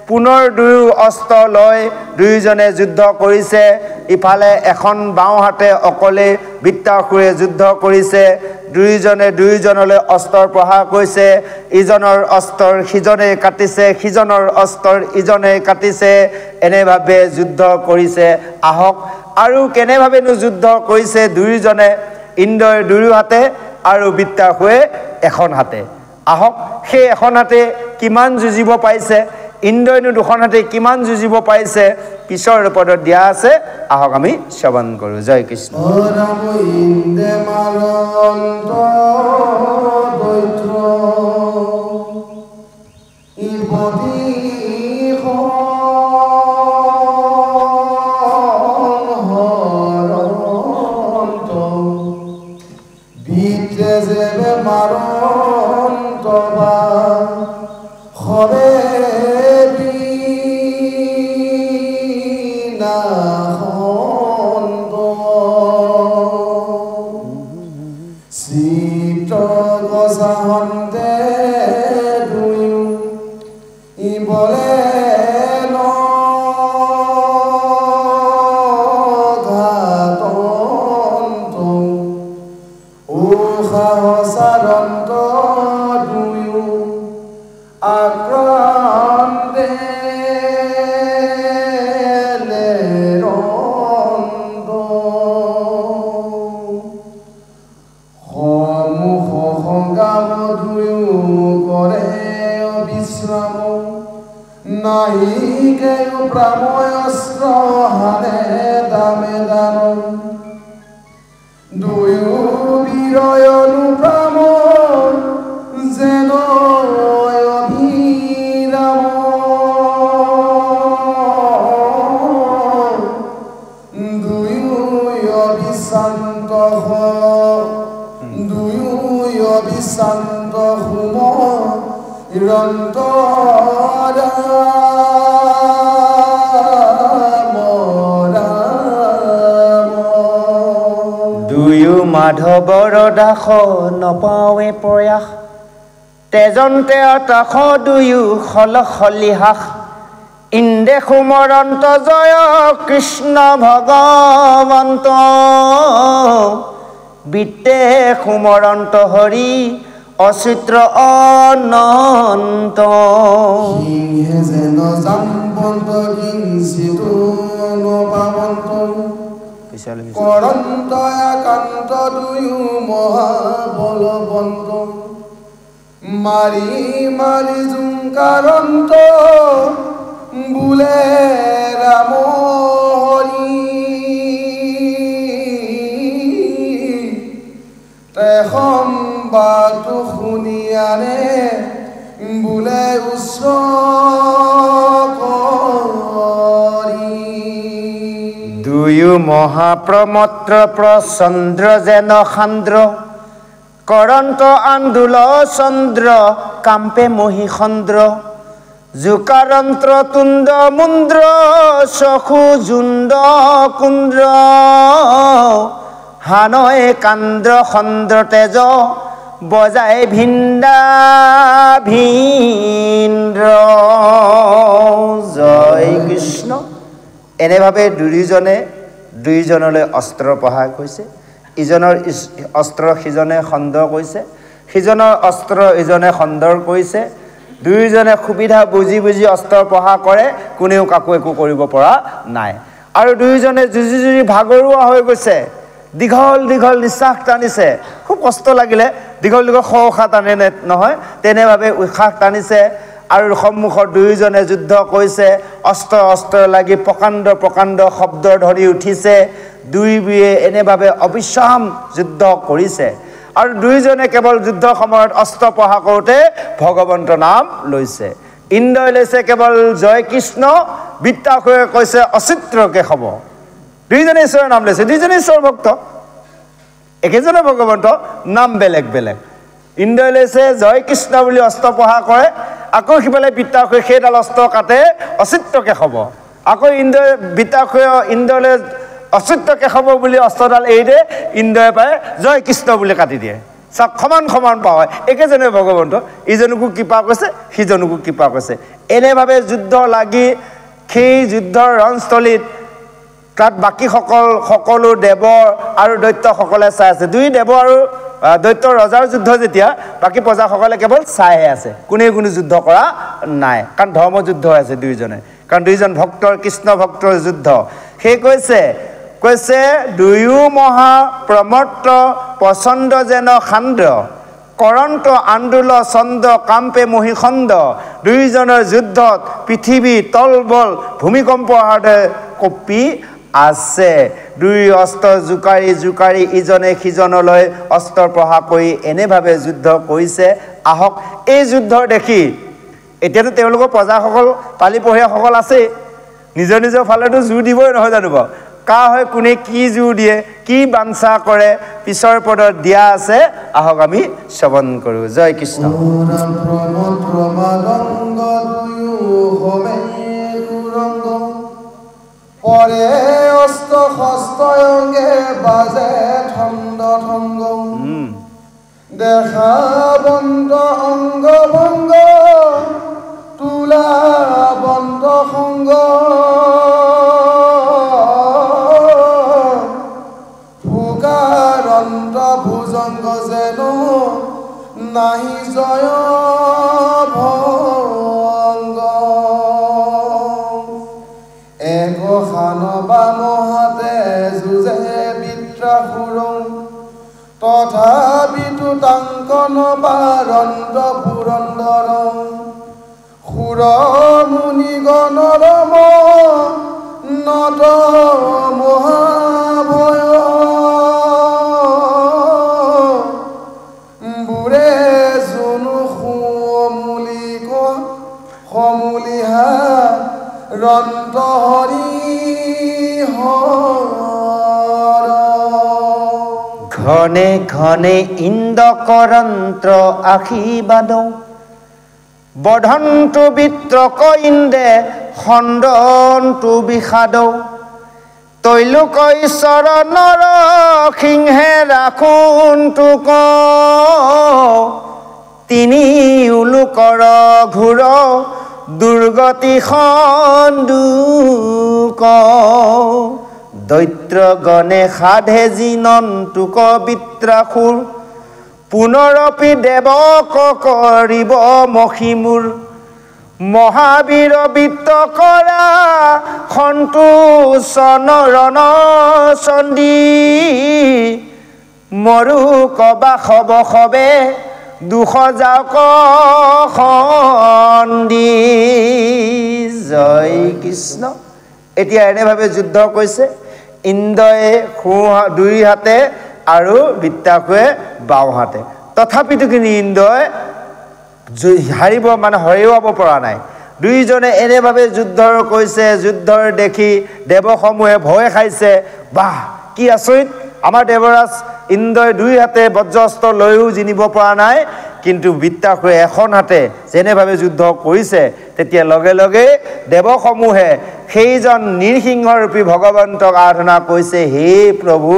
পুনৰ দুয়ো অস্ত্ৰ লৈ দুয়োজনে যুদ্ধ কৰিছে ইফালে এখন বাওঁ হাতে অকলে বিত্তাসুৰে যুদ্ধ কৰিছে দুয়োজনে দুয়োজনলৈ অস্ত্ৰৰ প্ৰহাৰ কৰিছে ইজনৰ অস্ত্ৰৰ সিজনে কাটিছে সিজনৰ অস্ত্ৰৰ ইজনে কাটিছে এনেভাৱে যুদ্ধ কৰিছে আহক আৰু কেনেভাৱেনো যুদ্ধ কৰিছে দুয়োজনে ইন্দ্ৰই দুয়ো হাতে আৰু বিত্তাসুৰে এখন হাতে আহক সেই এখন হাতে কিমান যুঁজিব পাৰিছে ইন্দ্ৰইনো দুখন হাতে কিমান যুঁজিব পাৰিছে পিছৰ পদত দিয়া আছে আহক আমি শ্ৰৱণ কৰোঁ জয় কৃষ্ণ মাধৱৰ দাস নপাৱে প্ৰয়াস তেজন্তে তাস দুয়ো সলসলিহাস ইন্দে সুমৰন্ত জয় কৃষ্ণ ভগৱন্ত বিত্তে সুমৰন্ত হৰি অচিত্ৰ অনন্ত সিংহে যেন জাম্বন্ত কিঞ্চিতো নপাবন্ত করন্ত একান্ত দুয়ো মহাবলবন্ত মারি মারি জুংকারন্ত বুলে রাম হরি তেখন বাতু শুনিয়ানে বুলে উচ্চ দুয়ো মহাপ্ৰমত্ৰ প্ৰচন্দ্ৰ যেন সান্দ্ৰ কৰন্ত আন্দোল চন্দ্ৰ কাম্পে মহিষন্দ্ৰ জুকাৰন্ত্ৰ তুণ্ড মুন্দ্ৰ চখু জুণ্ড কুন্দ্ৰ হানয় কান্দ্ৰ খন্দ্ৰ তেজ বজাই ভিন্দা ভিন্দ্ৰ জয় কৃষ্ণ। এনেভাৱে দুইজনলৈ অস্ত্ৰ প্ৰহাৰ কৰিছে। ইজনৰ অস্ত্ৰ সিজনে খণ্ডৰ কৰিছে, সিজনৰ অস্ত্ৰ ইজনে খণ্ডৰ কৰিছে। দুয়োজনে সুবিধা বুজি বুজি অস্ত্ৰ প্ৰহাৰ কৰে, কোনেও কাকো একো কৰিব পৰা নাই। আৰু দুয়োজনে যুঁজি যুঁজি ভাগৰুৱা হৈ গৈছে, দীঘল দীঘল নিশ্বাস টানিছে। খুব কষ্ট লাগিলে, দীঘল দীঘল উশাহ টানে নহয়, তেনেভাৱে উশাহ টানিছে। আৰু সন্মুখত দুয়োজনে যুদ্ধ কৰিছে। অস্ত্ৰ লাগি প্ৰকাণ্ড প্ৰকাণ্ড শব্দৰ ধ্বনি উঠিছে। দুয়োৱে এনেভাৱে অবিশ্ৰাম যুদ্ধ কৰিছে। আৰু দুয়োজনে কেৱল যুদ্ধ সময়ত অস্ত্ৰ প্ৰহাৰ কৰোঁতে ভগৱন্তৰ নাম লৈছে। ইন্দ্ৰই লৈছে কেৱল জয় কৃষ্ণ, বৃত্তাসুৰে কৈছে অচিত্ৰ কেশৱ। দুয়োজনে ঈশ্বৰৰ নাম লৈছে, দুয়োজনে ঈশ্বৰ ভক্ত, একেজনে ভগৱন্ত, নাম বেলেগ বেলেগ। ইন্দ্ৰই লৈছে জয় কৃষ্ণ বুলি অস্ত্ৰ প্ৰহাৰ কৰে, আকৌ সিফালে বৃত্তাসুৰে সেইডাল অস্ত্ৰ কাটে অচিত্ৰ কেশৱ। আকৌ ইন্দ্ৰলৈ অচিত্ৰ কেশৱ বুলি অস্ত্ৰডাল এৰি দিয়ে, ইন্দ্ৰই পায় জয় কৃষ্ণ বুলি কাটি দিয়ে। চাওক, সমান সমান পাওঁ, একেজনে ভগৱন্ত, ইজনকো কৃপা কৰিছে, সিজনকো কৃপা কৰিছে। এনেভাৱে যুদ্ধ লাগি সেই যুদ্ধৰ ৰণস্থলীত তাত বাকী সকলো দেৱ আৰু দৈত্যসকলে চাই আছে। দুই দেৱ আৰু দৈত্য ৰজাৰ যুদ্ধ যেতিয়া, বাকী প্ৰজাসকলে কেৱল চাইহে আছে, কোনো যুদ্ধ কৰা নাই। কাৰণ ধৰ্মযুদ্ধ হৈ আছে দুয়োজনে, কাৰণ দুইজন ভক্তৰ, কৃষ্ণ ভক্তৰ যুদ্ধ। সেই কৈছে দুয়ো মহাপ্ৰমত্ত প্ৰচণ্ড যেন সান্দ্ৰ কৰন্ত আন্দোল চন্দ্ৰ কাম্পে মহিষন্দ। দুয়োজনৰ যুদ্ধত পৃথিৱী তলবল ভূমিকম্প হাতে কঁপি আছে। দুই অস্ত্ৰ জোকাৰি ইজনে সিজনলৈ অস্ত্ৰ প্ৰহাৰ কৰি এনেভাৱে যুদ্ধ কৰিছে। আহক এই যুদ্ধ দেখি, এতিয়াতো তেওঁলোকৰ প্ৰজাসকল, পালিপহীয়াসকল আছেই, নিজৰ নিজৰ ফালেতো জোৰ দিবই নহয় জানো বাৰু। কাৰ হয়, কোনে কি জোৰ দিয়ে, কি বাঞ্ছা কৰে, পিছৰ পদত দিয়া আছে। আহক আমি শ্ৰৱণ কৰোঁ। জয় কৃষ্ণ। পৰে অস্ত্ৰ হস্তয়ঙ্গে বাজে ঠন্দ ঠঙ্গ দেখা বন্ত অঙ্গ ভঙ্গ তুলা বন্ত সঙ্গ ফুকাৰন্ত ভুজঙ্গ যেন নাহি জয় ভঙ্গ খান বামহাতে যুঁজে বিত্ৰাসুৰ তথাপিতো টাংকন বাৰন্ত পুৰন্দৰ সুৰ মুনিগণৰম নত মহাভয় বুৰে জুনু সমূলিহা ৰন্ত হৰি ঘনে ঘনে ইন্দ্ৰকৰন্ত্ৰ আশীৰ্বাদ বধন্তু বিত্ৰক ইন্দে খণ্ডন্তু বিষাদ তৈলোক ঈশ্বৰ নৰ সিংহে ৰাখোন্তু ক তিনি উলোকৰ ঘূৰ দুৰ্গতি সন্দুক দৈত্যগণে সাধে জিনন্তুক বিত্ৰাসুৰ পুনৰপি দেৱক কৰিব মহিমূৰ মহাবীৰ বিত্ত কৰা সন্তোষন ৰণ চণ্ডী মৰুক বাসৱ সবে দুখ যাওক সন্দি। জয় কৃষ্ণ। এতিয়া এনেভাৱে যুদ্ধ কৰিছে। ইন্দ্ৰই দুই হাতে আৰু বৃত্তাসুৰে বাওঁ হাতে। তথাপিতো কিন্তু ইন্দ্ৰই হাৰিব হৰুৱাব পৰা নাই। দুইজনে এনেভাৱে যুদ্ধৰ কৈছে যুদ্ধৰ দেখি দেৱসমূহে ভয় খাইছে বাহ কি আচৰিত আমাৰ দেৱৰাজ ইন্দ্ৰই দুই হাতে বজ্ৰাস্ত্ৰ লৈও জিনিব পৰা নাই কিন্তু বৃত্তাসুৰে এখন হাতে যেনেভাৱে যুদ্ধ কৰিছে তেতিয়া লগে লগে দেৱসমূহে সেইজন নৃসিংহৰূপী ভগৱন্তক আৰাধনা কৰিছে হে প্ৰভু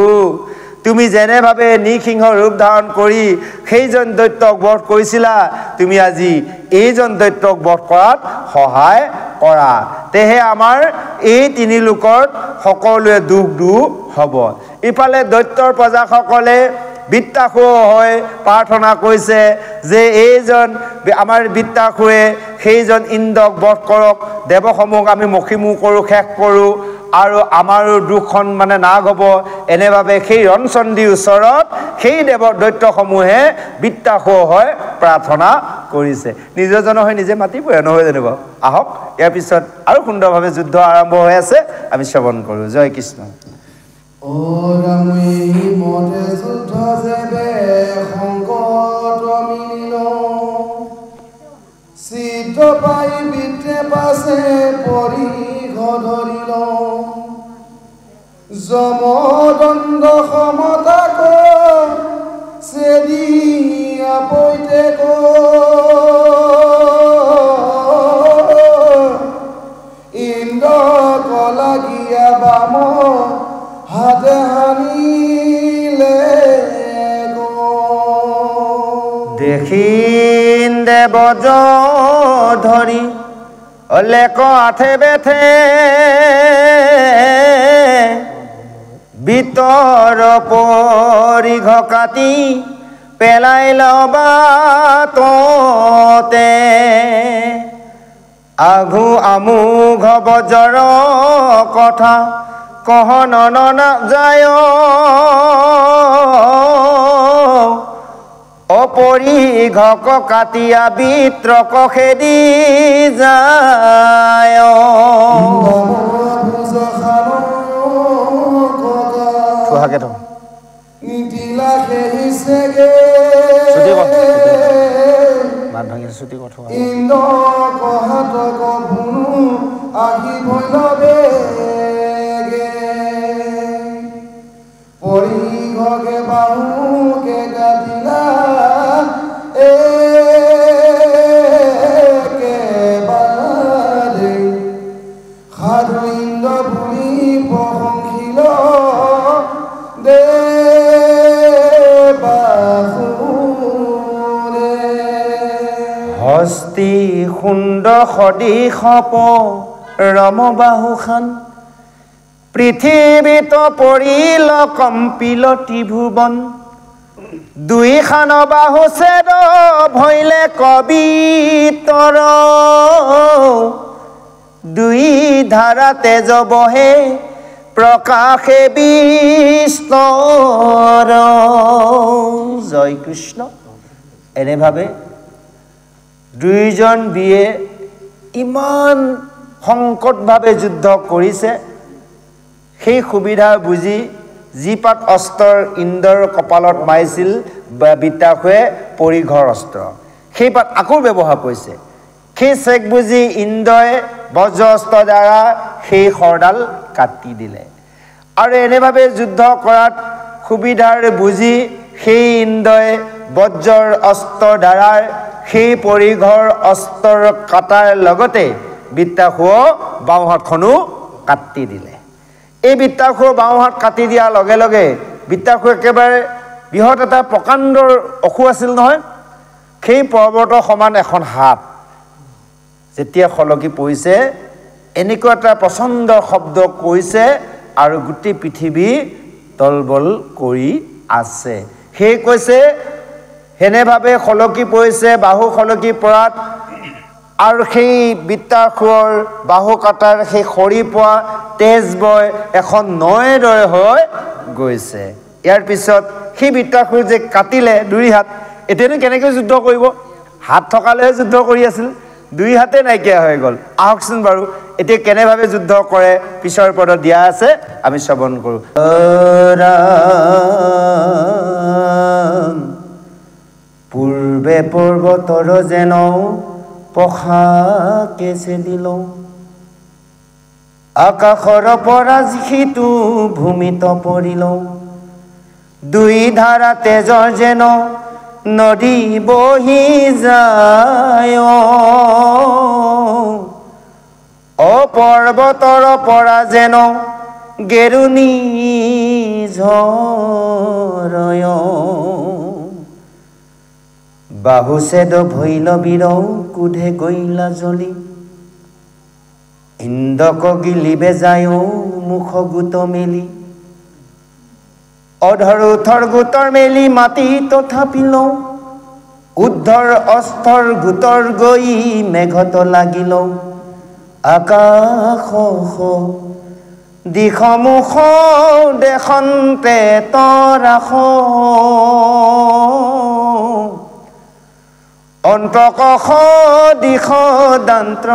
তুমি যেনেভাৱে নৃসিংহ ৰূপ ধাৰণ কৰি সেইজন দৈত্যক বধ কৰিছিলা তুমি আজি এইজন দৈত্যক বধ কৰাত সহায় কৰা তেহে আমাৰ এই তিনি লোকৰ সকলোৱে দুখ দূৰ হ'ব ইফালে দৈত্যৰ প্ৰজাসকলে বৃত্তাসুৰ হৈ প্ৰাৰ্থনা কৰিছে যে এইজন আমাৰ বৃত্তাসুৰে সেইজন ইন্দ্ৰক বধ কৰক দেৱসমূহক আমি মখিমুখ কৰোঁ শেষ কৰোঁ আৰু আমাৰো দুখন মানে নাগ হ'ব এনেভাৱে সেই ৰণচণ্ডীৰ ওচৰত সেই দৈত্যসমূহে বৃত্তাসুৰ হৈ প্ৰাৰ্থনা কৰিছে নিজৰজনৰ হৈ নিজে মাতিবই নহয় জানিব আহক ইয়াৰ পিছত আৰু সুন্দৰভাৱে যুদ্ধ আৰম্ভ হৈ আছে আমি শ্ৰৱণ কৰোঁ জয় কৃষ্ণ ওৰামে মতে যুদ্ধ যেবে সংকট মিলিল চিত পাই বিতে পাছে পৰি ধৰিল যমদণ্ড সমতাক চেদি আপৈতে ইন্দ্ৰ কলাগিয়া বাম হাতে হানিলে দেখিন দেৱজ ধৰি লেক আঠে বেঠে বিতৰ পৰিঘ কাটি পেলাই লবাততে আঘু আমুঘ বজৰ কথা কহন নাযায় অপৰিঘক কাটিয়া বিত্ৰক খেদি যায় সুহাগে থ মাত ভাঙি ছুটি কথা ইন্দ্ৰ কহাতক ভুনু আহি ভৈলবে পৰিঘকে বাহুকে কাটিলা একেবাৰে সাধু ইন্দ্ৰ ভূমি প্ৰশংসিল দেৱাসুৰে হস্তি সুন্দ সদিশপ ৰমবাহুখান পৃথিৱীত পৰিল কম্পিল ত্ৰিভুৱন দুইখান বাহু ছেদ ভৈলে কবিতৰ দুই ধাৰা তেজ বহে প্ৰকাশে বিস্তৰ জয় কৃষ্ণ এনেভাৱে দুইজন বিয়ে ইমান সংকটভাৱে যুদ্ধ কৰিছে সেই সুবিধা বুজি যি পাত অস্ত্ৰৰ ইন্দ্ৰৰ কপালত মাৰিছিল বৃত্তাসুৰে পৰিঘৰ অস্ত্ৰ সেই পাত আকৌ ব্যৱহাৰ কৰিছে সেই চেক বুজি ইন্দ্ৰই বজ্ৰ অস্ত্ৰ দ্বাৰা সেই খৰডাল কাটি দিলে আৰু এনেভাৱে যুদ্ধ কৰাত সুবিধাৰ বুজি সেই ইন্দ্ৰই বজ্ৰৰ অস্ত্ৰ দ্বাৰা সেই পৰিঘৰ অস্ত্ৰৰ কাটাৰ লগতে বৃত্তাসুৰৰ বাওঁ হাতখনো কাটি দিলে এই বৃত্তাসুৰ বাওঁ হাত কাটি দিয়াৰ লগে লগে বৃত্তাসুৰ একেবাৰে বৃহৎ এটা প্ৰকাণ্ডৰ অসু আছিল নহয় সেই পৰ্বতৰ সমান এখন হাত যেতিয়া খলকি পৰিছে এনেকুৱা এটা প্ৰচণ্ড শব্দ কৰিছে আৰু গোটেই পৃথিৱী তলবল কৰি আছে সেই কৈছে হেনেভাৱে খলকি পৰিছে বাহু খলকি পৰাত আৰু সেই বৃত্তাসুৰৰ বাহু কাটাৰ সেই খৰি পোৱা তেজ বয় এখন নৈৰ দৰে হৈ গৈছে ইয়াৰ পিছত সেই বৃত্তাসুৰ যে কাটিলে দুই হাত এতিয়ানো কেনেকৈ যুদ্ধ কৰিব হাত থকালেহে যুদ্ধ কৰি আছিল দুই হাতে নাইকিয়া হৈ গ'ল আহকচোন বাৰু এতিয়া কেনেভাৱে যুদ্ধ কৰে পিছৰ পদত দিয়া আছে আমি শ্ৰৱণ কৰোঁ পূৰ্বে পৰ্বতৰ যেন পখাকে চেদিল আকাশৰ পৰা যিটো ভূমিত পৰিল দুই ধাৰা তেজৰ যেন নদী বহি যায় অ পৰ্বতৰ পৰা যেন গেৰুনি ঝৰয় বাহুছেদ ভৈল বীৰ কুধে গৈলা জ্বলি ইন্দক গিলিবে যায় মুখ গোট মেলি অধৰ উথৰ গোটৰ মেলি মাটি তথাপিল উদ্ধৰ অস্থৰ গোটৰ গৈ মেঘত লাগিল আকাশ দিশমুখ দেখন্তে তৰাস অন্তকষ দিশ দান্ত্ৰ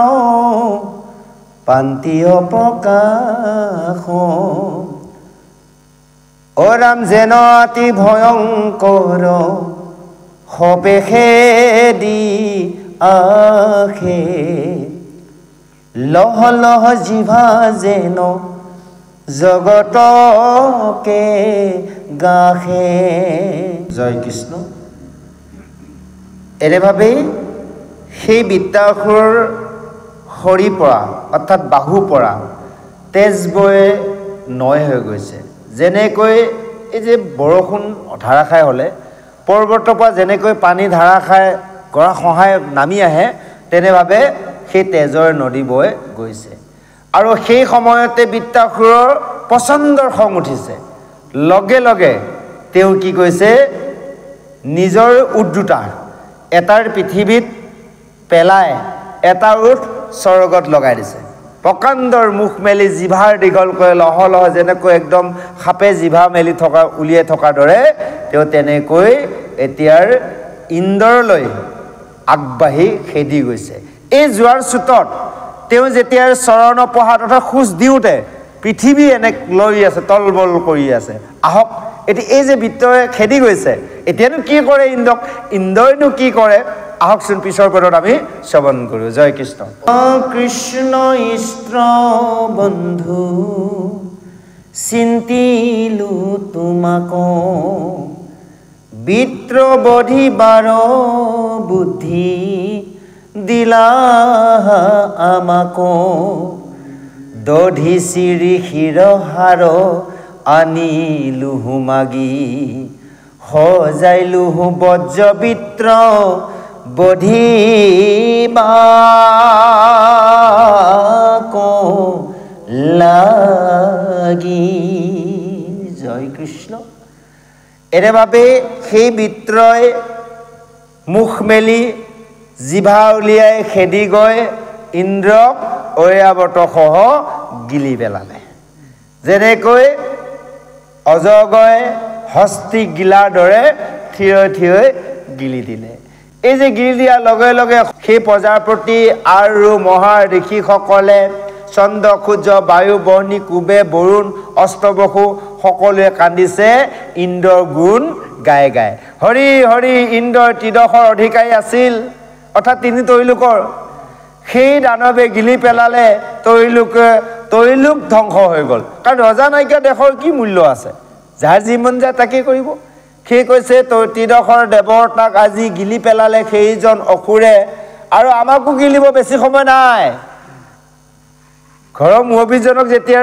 পান্তীয় প্ৰকাশ অ ৰাম যেন অতি ভয়ংকৰ সপেশে দি আখে লহ লহ জিভা যেন জগতকে গাখে জয় কৃষ্ণ এনেভাৱেই সেই বিদ্যাসুৰৰ হৰি পৰা অৰ্থাৎ বাহু পৰা তেজ বৈ নয় হৈ গৈছে যেনেকৈ এই যে বৰষুণ ধাৰাসাৰ হ'লে পৰ্বতৰ পৰা যেনেকৈ পানী ধাৰাসাৰ গৰা খহাই নামি আহে তেনেভাৱে সেই তেজৰ নদী বৈ গৈছে আৰু সেই সময়তে বিদ্যাসুৰৰ পচন্দৰ খং উঠিছে লগে লগে তেওঁ কি কৈছে নিজৰ উট দুটা এটাৰ পৃথিৱীত পেলাই এটা উট স্বৰ্গত লগাই দিছে প্ৰকাণ্ডৰ মুখ মেলি জিভাৰ দীঘল কৰে লহ লহ যেনেকৈ একদম সাপে জিভা মেলি থকা উলিয়াই থকাৰ দৰে তেওঁ তেনেকৈ এতিয়াৰ ইন্দ্ৰলৈ আগবাঢ়ি খেদি গৈছে এই যোৱাৰ চুটত তেওঁ যেতিয়াৰ চৰণ পহাত অৰ্থাৎ খোজ দিওঁতে পৃথিৱী এনে লৈ আছে তলবল কৰি আছে আহক এতিয়া এই যে বিত্তই খেদি গৈছে এতিয়ানো কি কৰে ইন্দ্ৰইনো কি কৰে আহকচোন পিছৰ পদত আমি শ্ৰৱণ কৰোঁ জয় কৃষ্ণ কৃষ্ণ ইষ্ট্ৰ বন্ধু চিন্তিলো তোমাক বিত্ৰ বধিবাৰ বুদ্ধি দিলা আমাক দধি চিৰি শিৰহাৰ আনিলোহু মাগি সজাইলোহু বজ্ৰবিত্ৰ বধিবাক লাগি জয় কৃষ্ণ এনেভাৱে সেই বিত্ৰই মুখ মেলি জিভা উলিয়াই খেদি গৈ ইন্দ্ৰক ঐৰাৱতসহ গিলি পেলালে যেনেকৈ অজগৰে হস্তি গিলাৰ দৰে থিয় থিয় গিলি দিলে এই যে গিলি দিয়াৰ লগে লগে সেই প্ৰজাপতি আৰু মহাৰ ঋষিসকলে চন্দ্ৰ সূৰ্য বায়ু বহ্নি কুবে বৰুণ অষ্টবসু সকলোৱে কান্দিছে ইন্দ্ৰৰ গুণ গাই গাই হৰি হৰি ইন্দ্ৰৰ ত্ৰিদশৰ অধিকাৰী আছিল অৰ্থাৎ তিনি তৈলোকৰ সেই দানৱে গিলি পেলালে তৈলোক ধ্বংস হৈ গ'ল কাৰণ ৰজা নাইকিয়া দেশৰ কি মূল্য আছে যাৰ যি মন যায় তাকে কৰিব সেই কৈছে ত্ৰিদশৰ দেৱতাক আজি গিলি পেলালে সেইজন অসুৰে আৰু আমাকো গিলিব বেছি সময় নাই ঘৰৰ মুৰব্বীজনক যেতিয়া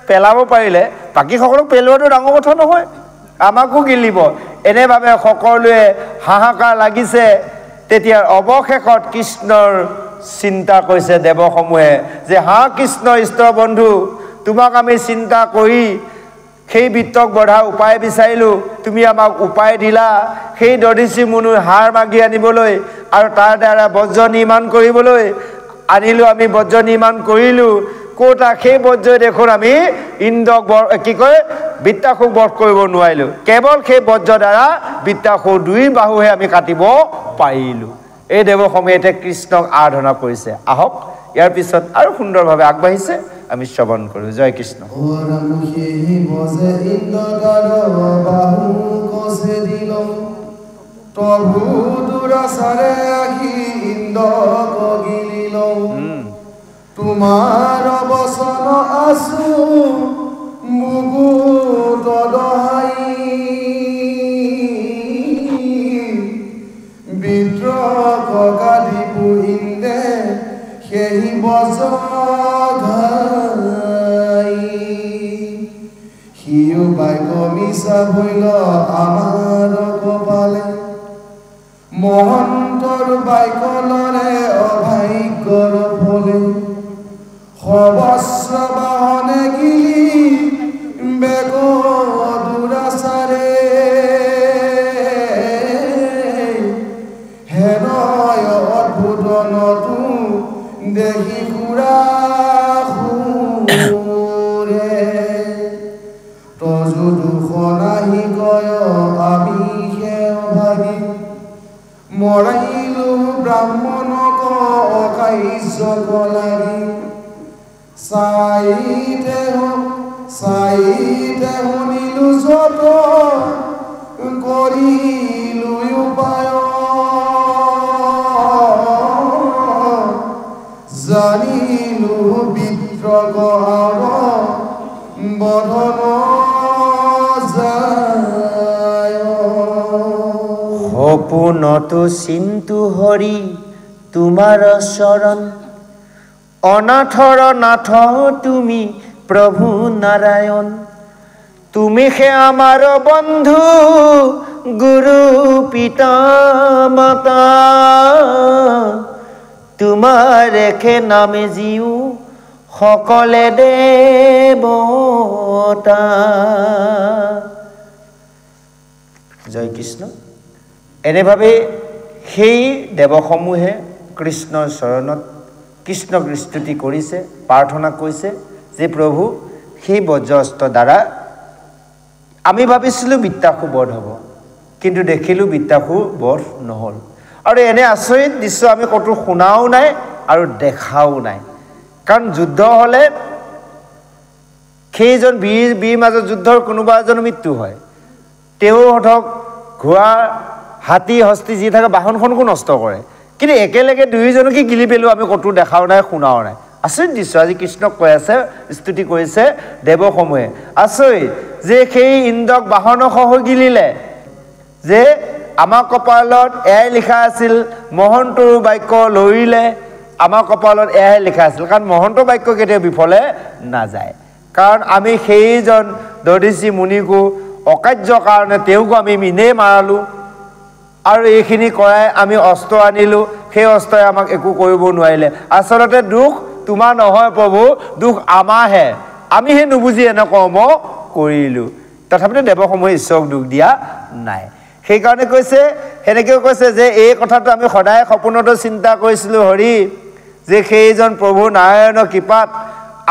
পেলাব পাৰিলে বাকী সকলক পেলোৱাটো ডাঙৰ কথা নহয় আমাকো গিলিব এনেভাৱে সকলোৱে হাহাকাৰ লাগিছে তেতিয়া অৱশেষত কৃষ্ণৰ চিন্তা কৰিছে দেৱসমূহে যে হা কৃষ্ণ ইষ্ট বন্ধু তোমাক আমি চিন্তা কৰি সেই বিত্তক বঢ়া উপায় বিচাৰিলোঁ তুমি আমাক উপায় দিলা সেই দধিচি মুনুৰ হাৰ মাগি আনিবলৈ আৰু তাৰ দ্বাৰা বজ্ৰ নিৰ্মাণ কৰিবলৈ আনিলোঁ আমি বজ্ৰ নিৰ্মাণ কৰিলোঁ কোটা সেই বজ্ৰই দেখোন আমি ইন্দ্ৰক কি কয় বিত্তাসুক বধ কৰিব নোৱাৰিলোঁ কেৱল সেই বজ্ৰ দ্বাৰা বিত্তাসুৰ দুই বাহুহে আমি কাটিব পাৰিলোঁ এই দেৱসমূহে এতিয়া কৃষ্ণক আৰাধনা কৰিছে আহক ইয়াৰ পিছত আৰু সুন্দৰভাৱে আগবাঢ়িছে আমি শ্ৰৱণ কৰোঁ জয় কৃষ্ণ প্ৰভু দুৰাচাৰে আহি ইন্দ্ৰক গিলিল তোমাৰ বচন আছো মুকুট দহাই বিদ্ৰোহ গাধি পুহিন্দে সেই বজঘাই সিও বাইক মিছা ভৈল আমাৰ কপালে মহন্তৰ বাইকলৰে অভাগ্যৰ ফলে সবস্ৰ বাহনে গিলি বেগ দুৰাচাৰে হেনয় অদ্ভুত নতুন দেখি খুৰা সুৰে তজু দুখ নাহি গয় আমি সেও ভাগি মৰাইলো ব্ৰাহ্মণক অকাইশ্য লাগি চাইতে শুনিলো যত কৰিলো উপায় জানিলো বিদ্ৰোহ বধন যায় সপোনতো চিন্তু হৰি তোমাৰ চৰণ অনাথৰ নাথ তুমি প্ৰভু নাৰায়ণ তুমি হে আমাৰ বন্ধু গুৰু পিতা মাতা তোমাৰ একে নামে জিও সকলে দেৱতা জয় কৃষ্ণ এনেভাৱে সেই দেৱসমূহে কৃষ্ণৰ চৰণত কৃষ্ণক স্তুতি কৰিছে প্ৰাৰ্থনা কৰিছে যে প্ৰভু সেই বজ্ৰস্ত্ৰ দ্বাৰা আমি ভাবিছিলোঁ বিত্তাসু বধ হ'ব কিন্তু দেখিলোঁ বিত্তাসু বধ নহ'ল আৰু এনে আচৰিত দৃশ্য আমি ক'তো শুনাও নাই আৰু দেখাও নাই কাৰণ যুদ্ধ হ'লে সেইজন বীৰ মাজত যুদ্ধৰ কোনোবা এজনৰ মৃত্যু হয় তেওঁহঁতক ঘোঁৰা হাতী হস্তি যি থাকে বাহনখনকো নষ্ট কৰে কিন্তু একেলগে দুয়োজনকে গিলি পেলোৱা আমি ক'তো দেখাও নাই শুনাও নাই আচৰিত দৃশ্য আজি কৃষ্ণক কৈ আছে স্তুতি কৰিছে দেৱসমূহে আচৰিত যে সেই ইন্দ্ৰক বাহনসহ গিলিলে যে আমাৰ কপালত এয়াই লিখা আছিল মহন্তৰ বাক্য লৰিলে আমাৰ কপালত এয়াই লিখা আছিল কাৰণ মহন্তৰ বাক্য কেতিয়াও বিফলে নাযায় কাৰণ আমি সেইজন দধিচি মুনিকো অকাৰ্যৰ কাৰণে তেওঁকো আমি মিনেই মাৰালোঁ আৰু এইখিনি কৰাই আমি অস্ত্ৰ আনিলোঁ সেই অস্ত্ৰই আমাক একো কৰিব নোৱাৰিলে আচলতে দুখ তোমাৰ নহয় প্ৰভু দুখ আমাৰহে আমিহে নুবুজি এনে কৰ্ম কৰিলোঁ তথাপিতো দেৱসমূহে ঈশ্বৰক দুখ দিয়া নাই সেইকাৰণে কৈছে সেনেকৈও কৈছে যে এই কথাটো আমি সদায় সপোনতো চিন্তা কৰিছিলোঁ হৰি যে সেইজন প্ৰভু নাৰায়ণৰ কৃপাত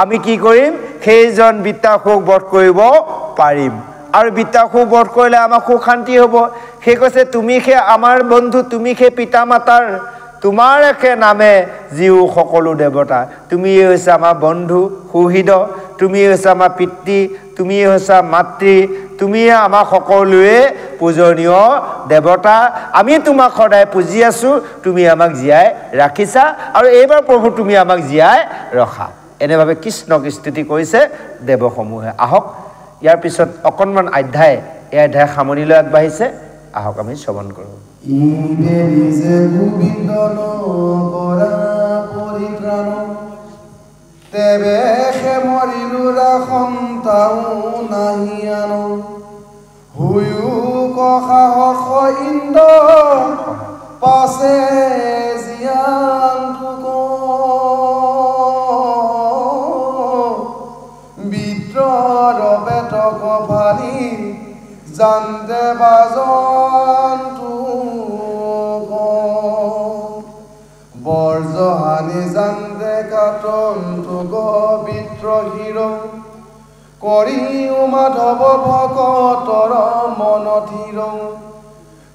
আমি কি কৰিম সেইজন বিত্তাসুক বধ কৰিব পাৰিম আৰু বিত্তাসুক বধ কৰিলে আমাৰ সুখ শান্তি হ'ব সেই কৈছে তুমি সে আমাৰ বন্ধু তুমি সে পিতা মাতাৰ তোমাৰ একে নামে জীও সকলো দেৱতা তুমিয়ে হৈছে আমাৰ বন্ধু সুহৃদ তুমিয়ে হৈছে আমাৰ পিতৃ তুমিয়ে হৈছে মাতৃ তুমিয়ে আমাৰ সকলোৱে পূজনীয় দেৱতা আমি তোমাক সদায় পুজি আছোঁ তুমি আমাক জীয়াই ৰাখিছা আৰু এইবাৰ প্ৰভু তুমি আমাক জীয়াই ৰখা এনেভাৱে কৃষ্ণক স্তুতি কৰিছে দেৱসমূহে আহক ইয়াৰ পিছত অকণমান অধ্যায় এই অধ্যায় সামৰণিলৈ আগবাঢ়িছে আহক আমি শ্ৰৱণ কৰোঁ ইনে নিজে গোবিন্দন কৰা পৰিত্ৰাণ তেবে সে মৰিলুৰা সন্তাও নাহি আন হুয়ো কসাহস ইন্দ্ৰ পাছে জিয়ান্তুক বিদ্ৰৰ বেতক ভালি জানতে বাজন্তু বৰজহানি জানতে কাটন্তু বিদ্ৰোহীৰ কৰিও মাধৱ ভকতৰ মনথিৰ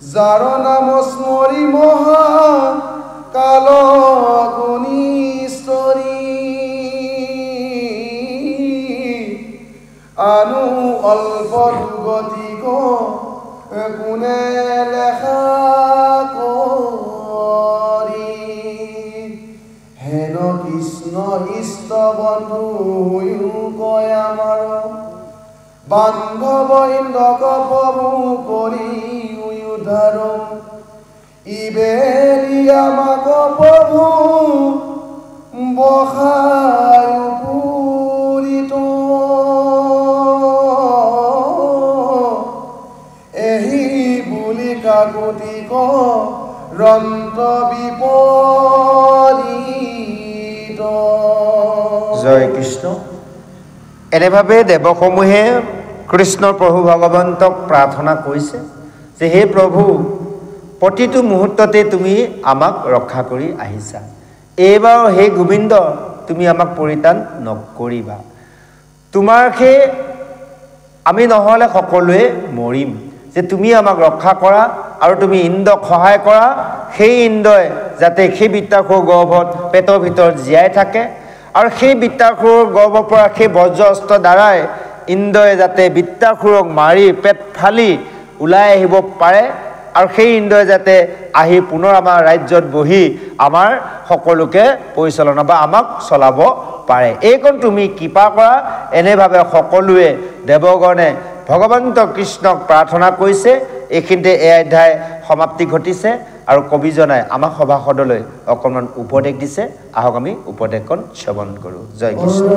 যাৰ নাম স্মৰি মহা কাল গুণীশ্বৰী আনু অল্প দুগতি কোনে লেখা উদ্ধাৰ ইবেলি আমাক প্ৰভু বহায় পুৰিত এহি বুলি কাকুতিক ৰন্ত বিপৰীত। জয় কৃষ্ণ। এনেভাৱে দেৱসমূহে কৃষ্ণ প্ৰভু ভগৱন্তক প্ৰাৰ্থনা কৰিছে যে হে প্ৰভু, প্ৰতিটো মুহূৰ্ততে তুমি আমাক ৰক্ষা কৰি আহিছা, এইবাৰ হে গোবিন্দ তুমি আমাক পৰিত্ৰাণ নকৰিবা। তোমাৰ সেই আমি নহ'লে সকলোৱে মৰিম, যে তুমি আমাক ৰক্ষা কৰা আৰু তুমি ইন্দ্ৰক সহায় কৰা, সেই ইন্দ্ৰই যাতে সেই বৃত্তাসুৰ গৰ্ভত পেটৰ ভিতৰত জীয়াই থাকে আৰু সেই বৃত্তাসুৰৰ গৰ্ভৰ পৰা সেই বজ্ৰ অস্ত্ৰ দ্বাৰাই ইন্দ্ৰই যাতে বৃত্তাসুৰক মাৰি পেট ফালি ওলাই আহিব পাৰে আৰু সেই ইন্দ্ৰই যাতে আহি পুনৰ আমাৰ ৰাজ্যত বহি আমাৰ সকলোকে পৰিচালনা বা আমাক চলাব পাৰে। এইকণ তুমি কৃপা কৰা। এনেভাৱে সকলোৱে দেৱগণে ভগৱন্ত কৃষ্ণক প্ৰাৰ্থনা কৰিছে। এইখিনিতে এই অধ্যায় সমাপ্তি ঘটিছে আৰু কবিজনাই আমাক সভাসদলৈ অকণমান উপদেশ দিছে। আহক আমি উপদেশখন শ্ৰৱণ কৰোঁ। জয় কৃষ্ণ।